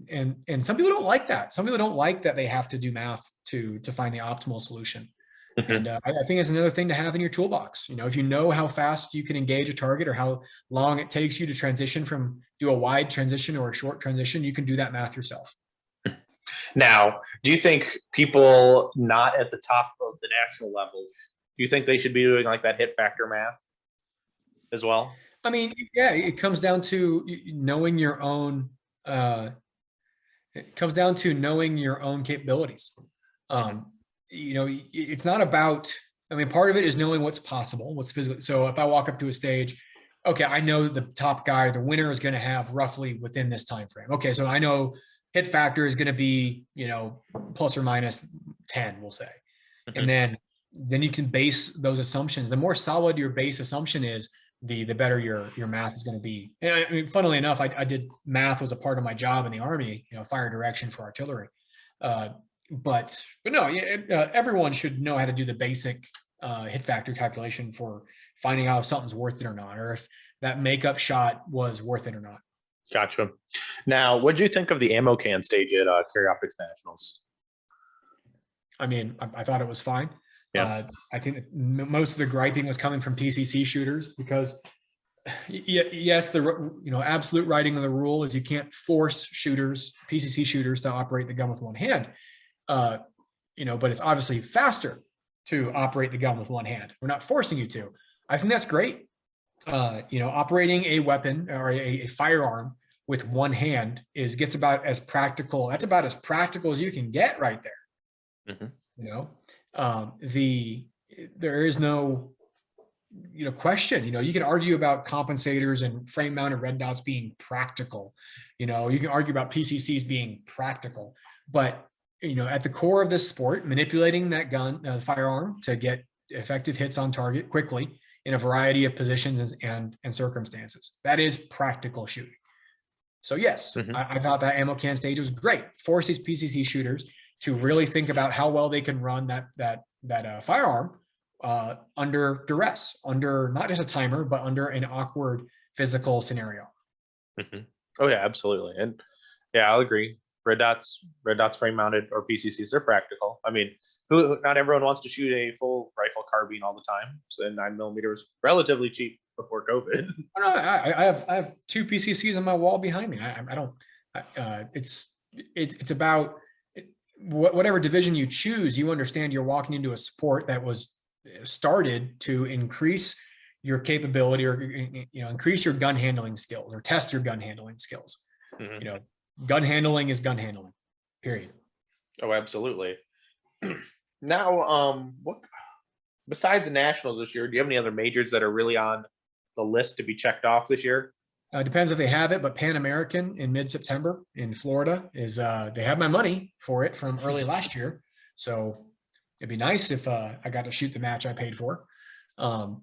and some people don't like that. Some people don't like that they have to do math to find the optimal solution. Mm-hmm. And I think it's another thing to have in your toolbox. If you know how fast you can engage a target or how long it takes you to transition do a wide transition or a short transition, you can do that math yourself. Now, do you think people not at the top of the national level, do you think they should be doing like that hit factor math as well? I mean, yeah, it comes down to knowing your own. It comes down to knowing your own capabilities. It's not about. I mean, part of it is knowing what's possible, what's physical. So if I walk up to a stage, okay, I know the top guy, the winner is going to have roughly within this time frame. Okay, so I know hit factor is going to be, plus or minus 10, we'll say. Mm-hmm. And then you can base those assumptions. The more solid your base assumption is, the better your math is going to be. And I mean, funnily enough, I did math was a part of my job in the Army, fire direction for artillery. But no, everyone should know how to do the basic hit factor calculation for finding out if something's worth it or not, or if that makeup shot was worth it or not. Gotcha. Now, what did you think of the ammo can stage at Carry Optics Nationals? I mean, I thought it was fine. Yeah. I think most of the griping was coming from PCC shooters because, yes, the absolute writing of the rule is you can't force PCC shooters, to operate the gun with one hand. But it's obviously faster to operate the gun with one hand. We're not forcing you to. I think that's great. Operating a weapon or a firearm with one hand gets about as practical. That's about as practical as you can get right there. Mm-hmm. There is no, question. You can argue about compensators and frame mounted red dots being practical. You can argue about PCCs being practical, but at the core of this sport, manipulating that gun, firearm, to get effective hits on target quickly in a variety of positions and circumstances, that is practical shooting. So yes, mm-hmm. I thought that ammo can stage was great. Force these PCC shooters to really think about how well they can run that firearm under duress, under not just a timer, but under an awkward physical scenario. Mm-hmm. Oh yeah, absolutely. And yeah, I'll agree. Red dots frame mounted or PCCs, they're practical. I mean, not everyone wants to shoot a full rifle carbine all the time. So 9mm was relatively cheap before COVID. No, I have two PCCs on my wall behind me. I don't. It's about whatever division you choose. You understand you're walking into a sport that was started to increase your capability or increase your gun handling skills or test your gun handling skills. Mm-hmm. Gun handling is gun handling, period. Oh, absolutely. Now, what besides the nationals this year, do you have any other majors that are really on the list to be checked off this year? Depends if they have it, but Pan American in mid-September in Florida is they have my money for it from early last year. So it'd be nice if I got to shoot the match I paid for. But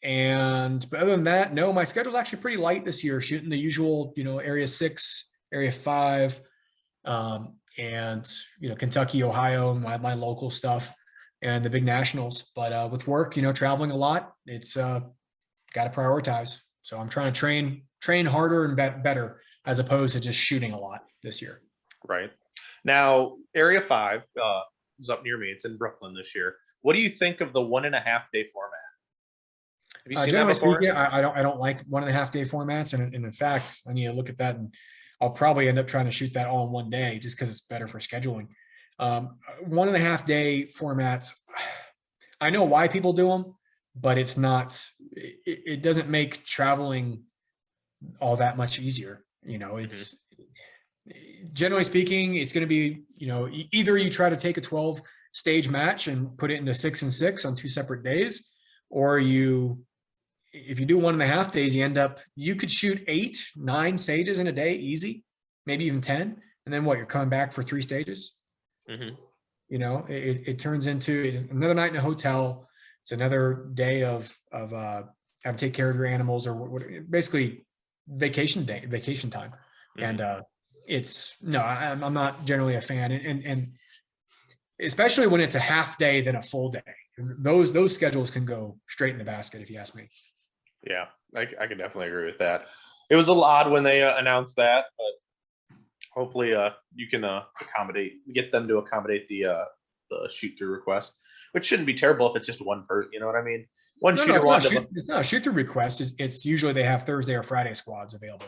other than that, no, my schedule's actually pretty light this year, shooting the usual, area 6, area 5, and Kentucky, Ohio, my local stuff, and the big nationals. But with work, traveling a lot, it's got to prioritize. So I'm trying to train harder and better as opposed to just shooting a lot this year. Right. Now, Area 5 is up near me. It's in Brooklyn this year. What do you think of the 1.5 day format? Have you seen that before? Speaking, I don't like 1.5 day formats. And in fact, I need to look at that, and I'll probably end up trying to shoot that all in one day just because it's better for scheduling. 1.5 day formats, I know why people do them, but it's not, it doesn't make traveling all that much easier. It's generally speaking, it's going to be, either you try to take a 12 stage match and put it into 6 and 6 on 2 separate days, or if you do 1.5 days, you could shoot 8, 9 stages in a day, easy, maybe even 10. And then you're coming back for 3 stages. Mm-hmm. It turns into another night in a hotel. It's another day of having to take care of your animals, or basically vacation time. Mm-hmm. And I'm not generally a fan. And especially when it's a half day than a full day, those schedules can go straight in the basket, if you ask me. Yeah, I can definitely agree with that. It was a little odd when they announced that, but hopefully you can get them to accommodate the shoot through request, which shouldn't be terrible if it's just one person. You know what I mean? It's not a shoot through request. It's usually they have Thursday or Friday squads available.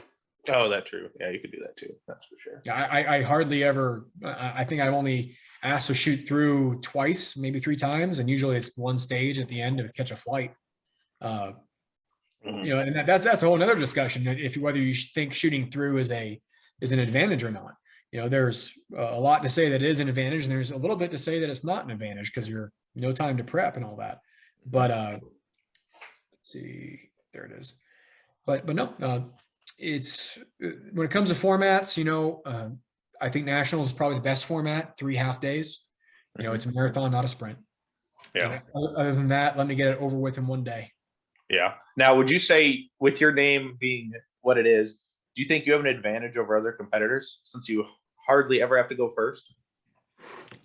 Oh, that's true. Yeah, you could do that too. That's for sure. Yeah, I hardly ever. I think I've only asked to shoot through twice, maybe 3 times, and usually it's one stage at the end to catch a flight. And that's a whole other discussion. If whether you think shooting through is an advantage or not. There's a lot to say that it is an advantage, and there's a little bit to say that it's not an advantage because you're no time to prep and all that. But let's see, there it is. But no, it's when it comes to formats, I think nationals is probably the best format, 3 half days. It's a marathon, not a sprint. Yeah. And other than that, let me get it over with in one day. Yeah. Now, would you say, with your name being what it is, do you think you have an advantage over other competitors since you hardly ever have to go first?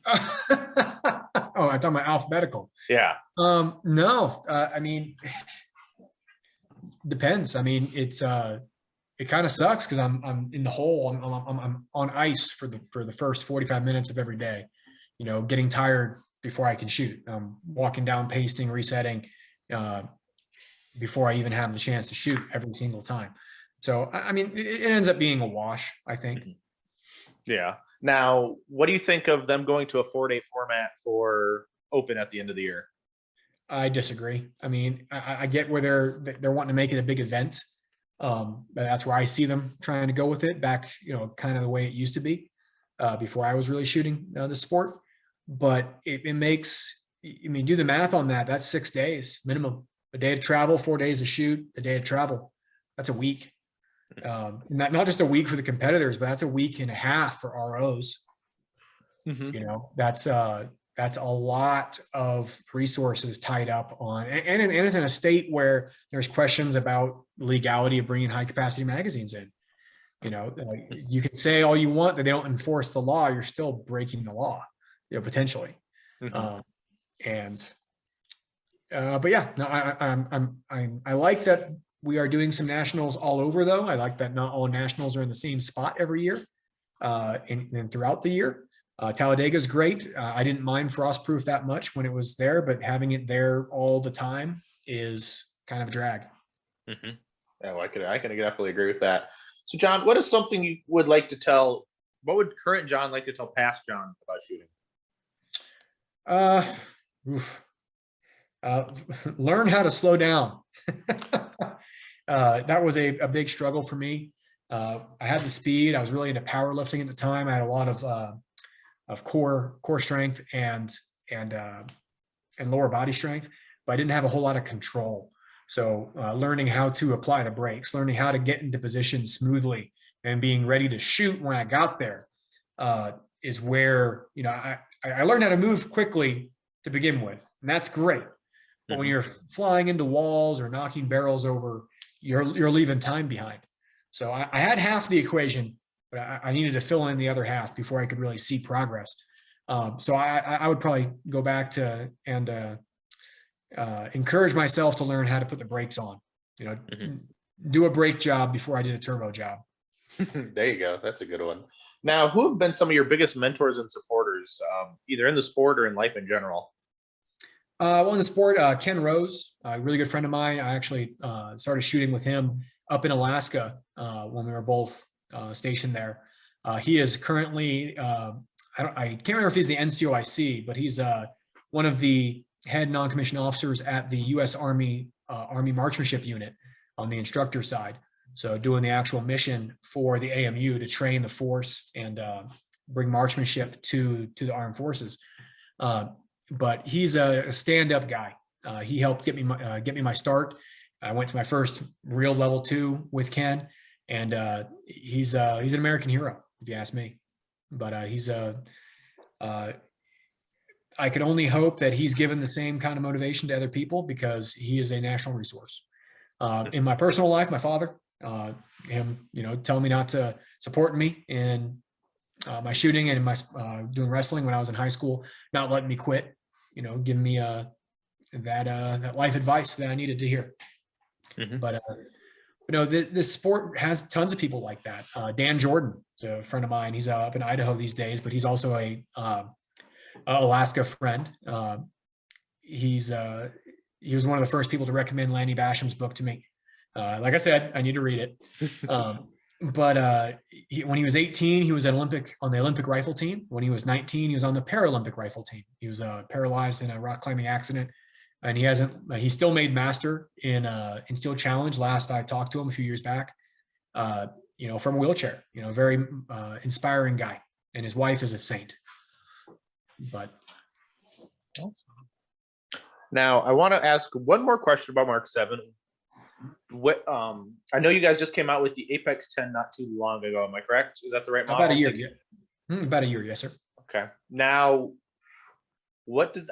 Oh, I'm talking about alphabetical. Yeah. No. Depends. It's it kind of sucks because I'm in the hole. I'm on ice for the first 45 minutes of every day. Getting tired before I can shoot. Walking down, pasting, resetting, before I even have the chance to shoot every single time. So it ends up being a wash, I think. Yeah. Now, what do you think of them going to a 4-day format for Open at the end of the year? I disagree. I get where they're wanting to make it a big event. But that's where I see them trying to go with it back, kind of the way it used to be before I was really shooting the sport. But it makes, do the math on that. That's 6 days minimum. A day to travel, 4 days to shoot, a day to travel. That's a week. Not just a week for the competitors, but that's a week and a half for ROs. Mm-hmm. That's a lot of resources tied up on, and it's in a state where there's questions about legality of bringing high capacity magazines in. You can say all you want that they don't enforce the law. You're still breaking the law, potentially. Mm-hmm. But yeah, no, I like that we are doing some nationals all over, though. I like that not all nationals are in the same spot every year, and throughout the year. Talladega is great. I didn't mind Frostproof that much when it was there, but having it there all the time is kind of a drag. Mm-hmm. Yeah, well, I can definitely agree with that. So, John, what is something you would like to tell? What would current John like to tell past John about shooting? Learn how to slow down. That was a big struggle for me. I had the speed. I was really into powerlifting at the time. I had a lot of core strength and lower body strength, but I didn't have a whole lot of control. So learning how to apply the brakes, learning how to get into position smoothly, and being ready to shoot when I got there is where, I learned how to move quickly to begin with, and that's great. But when you're flying into walls or knocking barrels over, you're leaving time behind. So I had half the equation, but I needed to fill in the other half before I could really see progress. So I would probably go back to and encourage myself to learn how to put the brakes on. Do a brake job before I did a turbo job. There you go. That's a good one. Now, who have been some of your biggest mentors and supporters, either in the sport or in life in general? Well, in the sport, Ken Rose, a really good friend of mine. I actually started shooting with him up in Alaska when we were both stationed there. He is currently, I can't remember if he's the NCOIC, but he's one of the head non-commissioned officers at the U.S. Army Marksmanship Unit on the instructor side. So doing the actual mission for the AMU to train the force and bring marksmanship to the armed forces. But he's a stand-up guy. He helped get me my start. I went to my first real level 2 with Ken, and he's an American hero, if you ask me. But I could only hope that he's given the same kind of motivation to other people, because he is a national resource. In my personal life, my father, him, telling me not to support me in my shooting and my doing wrestling when I was in high school, not letting me quit, giving me that life advice that I needed to hear. But this sport has tons of people like that. Dan Jordan is a friend of mine. He's up in Idaho these days, but he's also a Alaska friend. He was one of the first people to recommend Lanny Basham's book to me. Like I said, I need to read it. But when he was 18, he was on the Olympic rifle team. When he was 19, he was on the Paralympic rifle team. He was paralyzed in a rock climbing accident, and he still made master in Steel Challenge. Last I talked to him a few years back, from a wheelchair. Very inspiring guy, and his wife is a saint. But now I want to ask one more question about Mark 7. What I know you guys just came out with the Apex 10 not too long ago. Am I correct? Is that the right model? About a year, yeah. About a year, yes, sir. Okay. Now,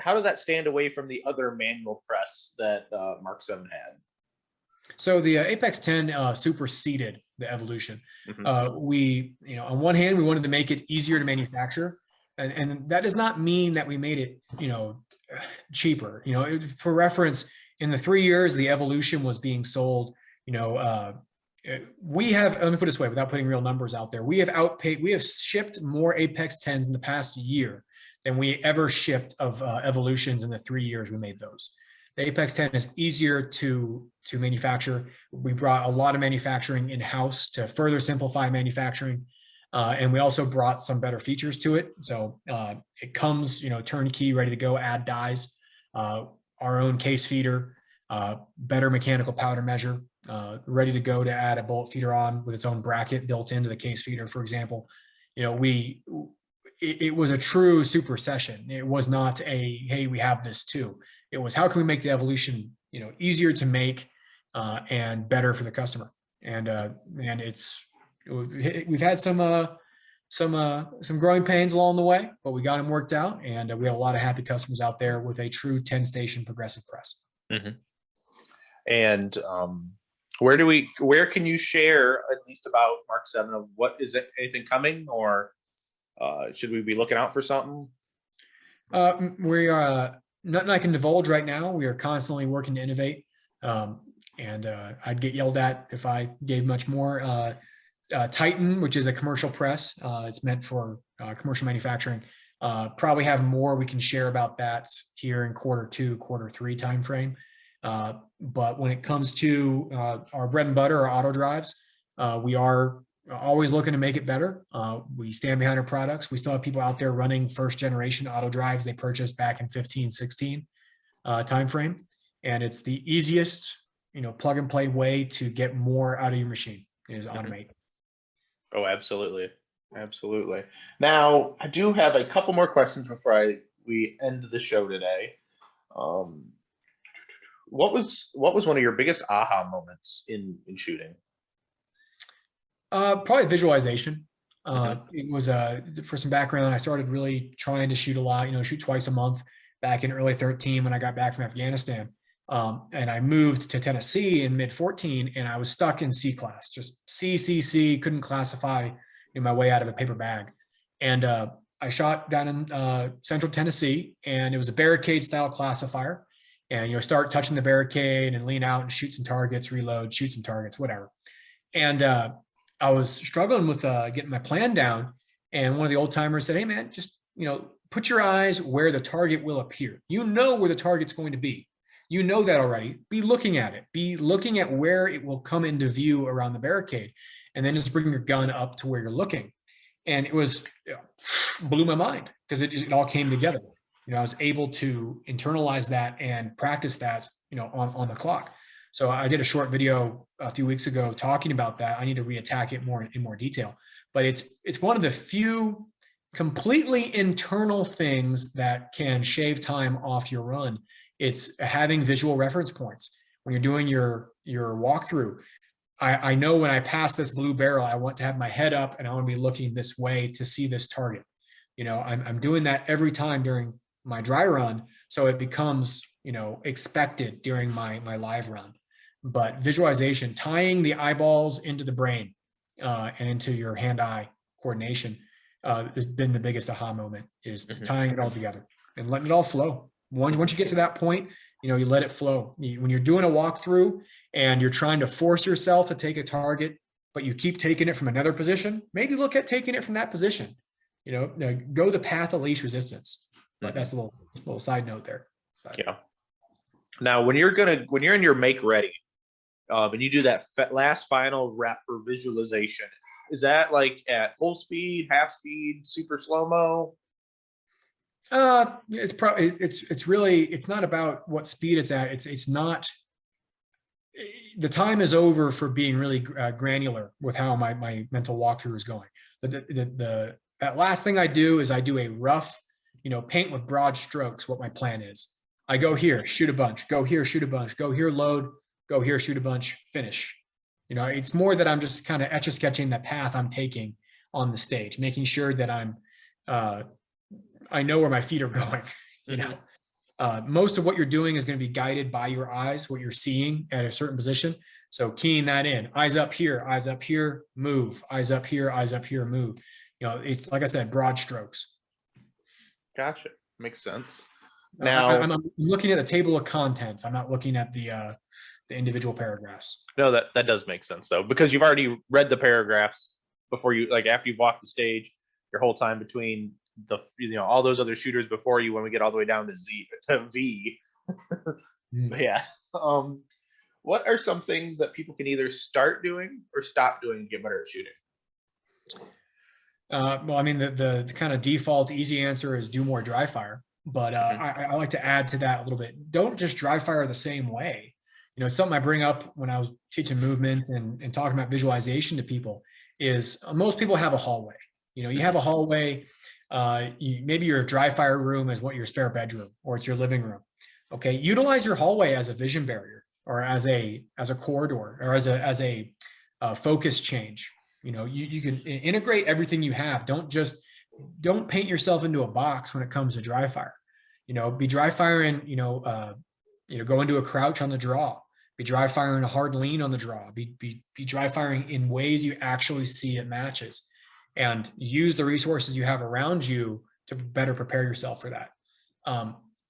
how does that stand away from the other manual press that Mark 7 had? So the Apex 10 superseded the Evolution. We, on one hand, we wanted to make it easier to manufacture, and that does not mean that we made it, cheaper. For reference, in the 3 years the Evolution was being sold, we have, let me put it this way, without putting real numbers out there, we have shipped more Apex 10s in the past year than we ever shipped of Evolutions in the 3 years we made those. The Apex 10 is easier to manufacture. We brought a lot of manufacturing in-house to further simplify manufacturing. And we also brought some better features to it. So it comes, turnkey, ready to go, add dies, our own case feeder, better mechanical powder measure, ready to go to add a bullet feeder on with its own bracket built into the case feeder, for example. It was a true super session. It was not hey, we have this too. It was, how can we make the Evolution, easier to make and better for the customer? And we've had some growing pains along the way, but we got them worked out, and we have a lot of happy customers out there with a true 10-station progressive press. And where can you share at least about Mark 7 of what is it, anything coming, or should we be looking out for something? We are nothing I can divulge right now. We are constantly working to innovate, and I'd get yelled at if I gave much more. Titan, which is a commercial press, it's meant for commercial manufacturing. Probably have more we can share about that here in Q2, Q3 timeframe. But when it comes to our bread and butter, our auto drives, we are always looking to make it better. We stand behind our products. We still have people out there running first generation auto drives they purchased back in 15, 16 timeframe. And it's the easiest, plug and play way to get more out of your machine is automate. Oh, absolutely. Absolutely. Now, I do have a couple more questions before we end the show today. What was one of your biggest aha moments in shooting? Probably visualization. Mhm. It was for some background. I started really trying to shoot a lot. Shoot twice a month back in early 13 when I got back from Afghanistan. And I moved to Tennessee in mid 14, and I was stuck in C class, just C. Couldn't classify in my way out of a paper bag. And I shot down in Central Tennessee, and it was a barricade style classifier. And start touching the barricade and lean out and shoot some targets, reload, shoot some targets, whatever. And I was struggling with getting my plan down. And one of the old timers said, "Hey man, just put your eyes where the target will appear. You know where the target's going to be. You know that already. Be looking at it. Be looking at where it will come into view around the barricade, and then just bring your gun up to where you're looking." And it was blew my mind because it all came together. I was able to internalize that and practice that, on the clock. So I did a short video a few weeks ago talking about that. I need to reattack it in more detail, but it's one of the few completely internal things that can shave time off your run. It's having visual reference points when you're doing your walkthrough. I know when I pass this blue barrel, I want to have my head up and I want to be looking this way to see this target. I'm doing that every time during my dry run, so it becomes expected during my live run. But visualization, tying the eyeballs into the brain and into your hand-eye coordination has been the biggest aha moment, is tying it all together and letting it all flow. Once you get to that point, you let it flow. When you're doing a walkthrough and you're trying to force yourself to take a target, but you keep taking it from another position, maybe look at taking it from that position. Go the path of least resistance. But that's a little side note there. But. Yeah. Now, when you're in your make ready, and you do that last final rep or visualization, is that like at full speed, half speed, super slow mo? It's probably it's not about what speed it's at. It's not. The time is over for being really granular with how my mental walkthrough is going. That last thing I do is I do a rough, paint with broad strokes what my plan is. I go here, shoot a bunch, go here, shoot a bunch, go here, load, go here, shoot a bunch, finish. It's more that I'm just kind of etch-a-sketching the path I'm taking on the stage, making sure that I know where my feet are going. Most of what you're doing is going to be guided by your eyes, what you're seeing at a certain position. So keying that in, eyes up here, move, eyes up here, move. It's like I said, broad strokes. Gotcha. Makes sense. Now I'm looking at the table of contents. I'm not looking at the individual paragraphs. No, that does make sense though, because you've already read the paragraphs before you, like after you've walked the stage, your whole time between the all those other shooters before you when we get all the way down to V. But yeah. What are some things that people can either start doing or stop doing to get better at shooting? Well, I mean, the kind of default easy answer is do more dry fire. But I like to add to that a little bit. Don't just dry fire the same way. It's something I bring up when I was teaching movement and talking about visualization to people is most people have a hallway. You have a hallway. Maybe your dry fire room is your spare bedroom, or it's your living room. Okay, utilize your hallway as a vision barrier, or as a corridor, or as a focus change. You can integrate everything you have. Don't paint yourself into a box when it comes to dry fire. Be dry firing, go into a crouch on the draw, be dry firing a hard lean on the draw, be dry firing in ways you actually see it matches, and use the resources you have around you to better prepare yourself for that.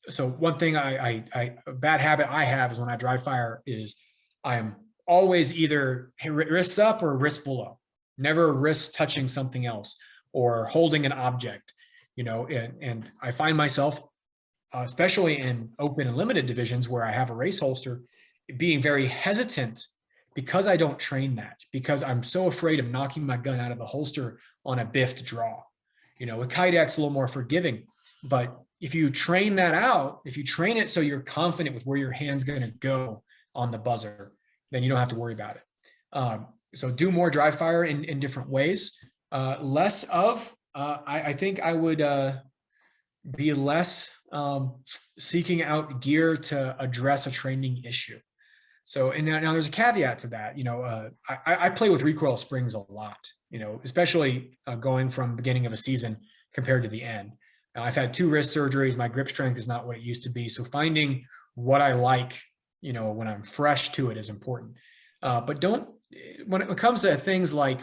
So one thing a bad habit I have is when I dry fire is I'm always either wrists up or wrists below, never wrists touching something else or holding an object, and I find myself, especially in open and limited divisions where I have a race holster, being very hesitant because I don't train that, because I'm so afraid of knocking my gun out of the holster on a biffed draw. With Kydex, a little more forgiving, but if you train that out, if you train it so you're confident with where your hand's going to go on the buzzer, then you don't have to worry about it. So do more dry fire in different ways. Less of, I think I would be less seeking out gear to address a training issue. So, and now there's a caveat to that. I play with recoil springs a lot, especially going from beginning of a season compared to the end. I've had 2 wrist surgeries. My grip strength is not what it used to be. So finding what I like, when I'm fresh to it is important. But when it comes to things like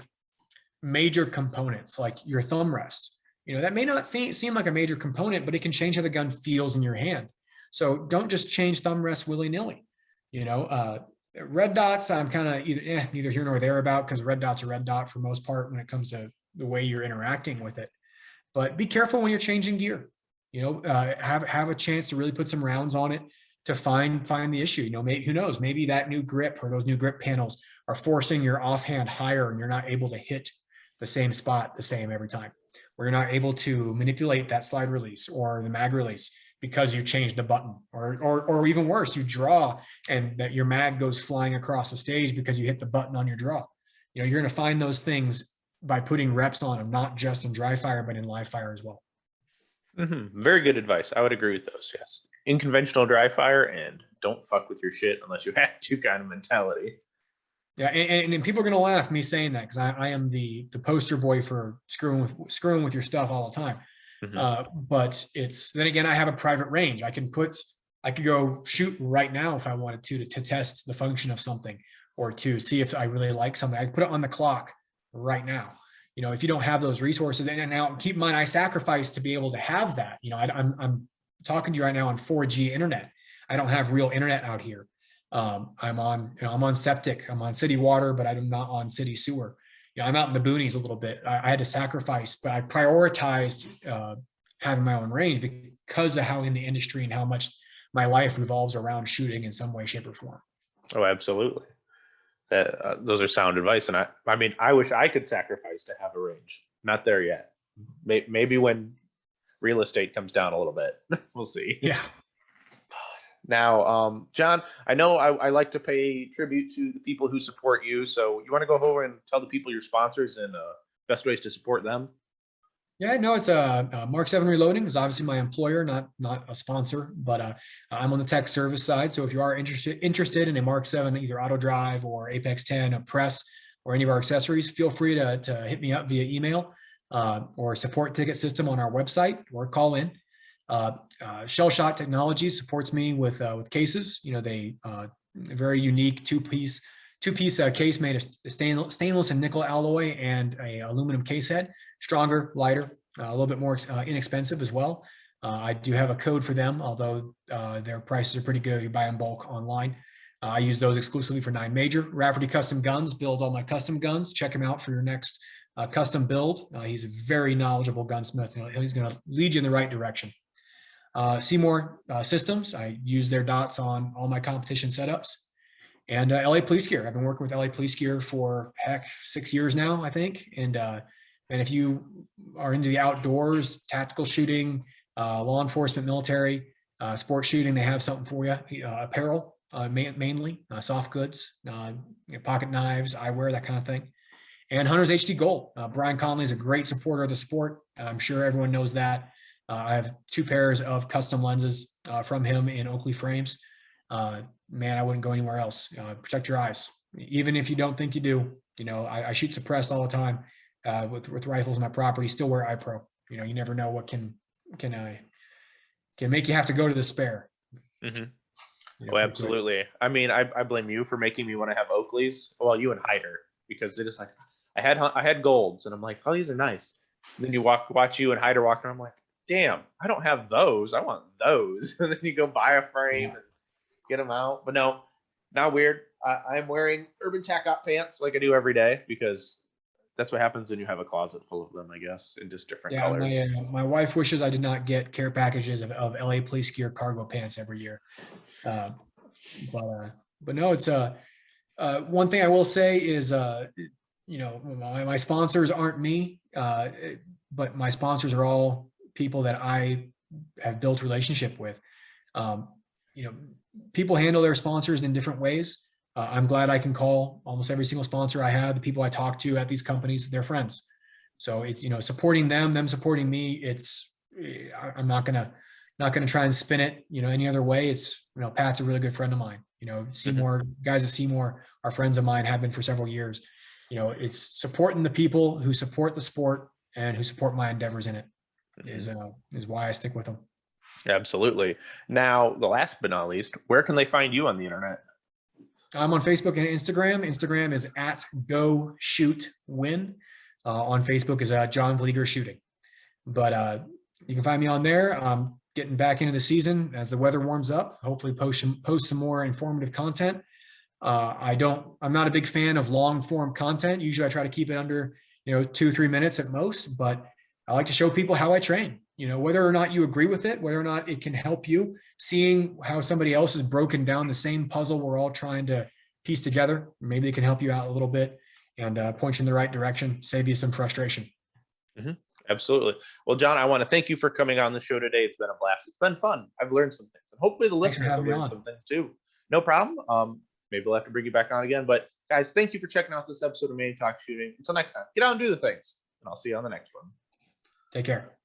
major components, like your thumb rest, that may not seem like a major component, but it can change how the gun feels in your hand. So don't just change thumb rest willy-nilly. Red dots, I'm kind of neither here nor there about, because red dot's a red dot for most part when it comes to the way you're interacting with it. But be careful when you're changing gear. Have a chance to really put some rounds on it to find the issue. Who knows? Maybe that new grip or those new grip panels are forcing your offhand higher, and you're not able to hit the same spot the same every time, or you're not able to manipulate that slide release or the mag release because you changed the button, or even worse, you draw and that your mag goes flying across the stage because you hit the button on your draw. You're going to find those things by putting reps on them, not just in dry fire, but in live fire as well. Very good advice. I would agree with those. Yes. In conventional dry fire, and don't fuck with your shit unless you have to kind of mentality. Yeah. And people are going to laugh me saying that, because I am the poster boy for screwing with your stuff all the time. But then again, I have a private range. I could go shoot right now if I wanted to test the function of something, or to see if I really like something. I could put it on the clock right now. If you don't have those resources, and now keep in mind, I sacrificed to be able to have that. I'm talking to you right now on 4G internet. I don't have real internet out here. I'm on septic. I'm on city water, but I'm not on city sewer. I'm out in the boonies a little bit. I had to sacrifice, but I prioritized having my own range because of how in the industry and how much my life revolves around shooting in some way, shape, or form. Oh, absolutely. Those are sound advice. And I wish I could sacrifice to have a range. Not there yet. Maybe when real estate comes down a little bit, we'll see. Yeah. Now, John, I know I like to pay tribute to the people who support you. So you want to go over and tell the people your sponsors and best ways to support them? Yeah, no, it's Mark 7 Reloading is obviously my employer, not a sponsor, but I'm on the tech service side. So if you are interested in a Mark 7, either auto drive or Apex 10, a press, or any of our accessories, feel free to hit me up via email or support ticket system on our website, or call in. Shell Shot Technologies supports me with cases. They very unique two-piece case made of stainless and nickel alloy and a aluminum case head. Stronger, lighter, a little bit more inexpensive as well. I do have a code for them, although their prices are pretty good. You buy in bulk online. I use those exclusively for 9 Major. Rafferty Custom Guns builds all my custom guns. Check him out for your next custom build. He's a very knowledgeable gunsmith. He's going to lead you in the right direction. Seymour Systems, I use their dots on all my competition setups. And LA Police Gear. I've been working with LA Police Gear for 6 years now, I think. And if you are into the outdoors, tactical shooting, law enforcement, military, sports shooting, they have something for you. Apparel, mainly, soft goods, pocket knives, eyewear, that kind of thing. And Hunter's HD Gold. Brian Conley is a great supporter of the sport. I'm sure everyone knows that. I have 2 pairs of custom lenses from him in Oakley frames. Man, I wouldn't go anywhere else. Protect your eyes. Even if you don't think you do, I shoot suppressed all the time with rifles on my property, still wear eye pro. You never know what can make you have to go to the spare. Oh, absolutely. I mean, I blame you for making me want to have Oakleys. Well, you and Hyder, because they just like, I had golds and I'm like, oh, these are nice. And then you watch you and Hyder walk around. I'm like, damn, I don't have those. I want those. And then you go buy a frame and get them out. But no, not weird. I'm wearing Urban Tac Op pants like I do every day, because that's what happens when you have a closet full of them, I guess, in just different colors. My wife wishes I did not get care packages of LA Police Gear cargo pants every year. But no, it's one thing I will say is, my sponsors aren't me, but my sponsors are all people that I have built relationship with. People handle their sponsors in different ways. I'm glad I can call almost every single sponsor I have. The people I talk to at these companies, they're friends. So it's, supporting them supporting me. I'm not going to not going to try and spin it, any other way. It's, Pat's a really good friend of mine. Seymour, guys at Seymour are friends of mine, have been for several years. It's supporting the people who support the sport and who support my endeavors in it is why I stick with them. Absolutely. Now, the last but not least, where can they find you on the internet? I'm on Facebook and Instagram. Instagram is @GoShootWin. On Facebook is John Vlieger Shooting. But you can find me on there. I'm getting back into the season as the weather warms up. Hopefully post some more informative content. I'm not a big fan of long form content. Usually I try to keep it under, 2-3 minutes at most, but I like to show people how I train, whether or not you agree with it, whether or not it can help you, seeing how somebody else has broken down the same puzzle we're all trying to piece together. Maybe it can help you out a little bit and point you in the right direction, save you some frustration. Absolutely. Well, John, I want to thank you for coming on the show today. It's been a blast. It's been fun. I've learned some things, and hopefully the listeners have learned some things too. No problem. Maybe we'll have to bring you back on again. But guys, thank you for checking out this episode of Manny Talks Shooting. Until next time, get out and do the things, and I'll see you on the next one. Take care.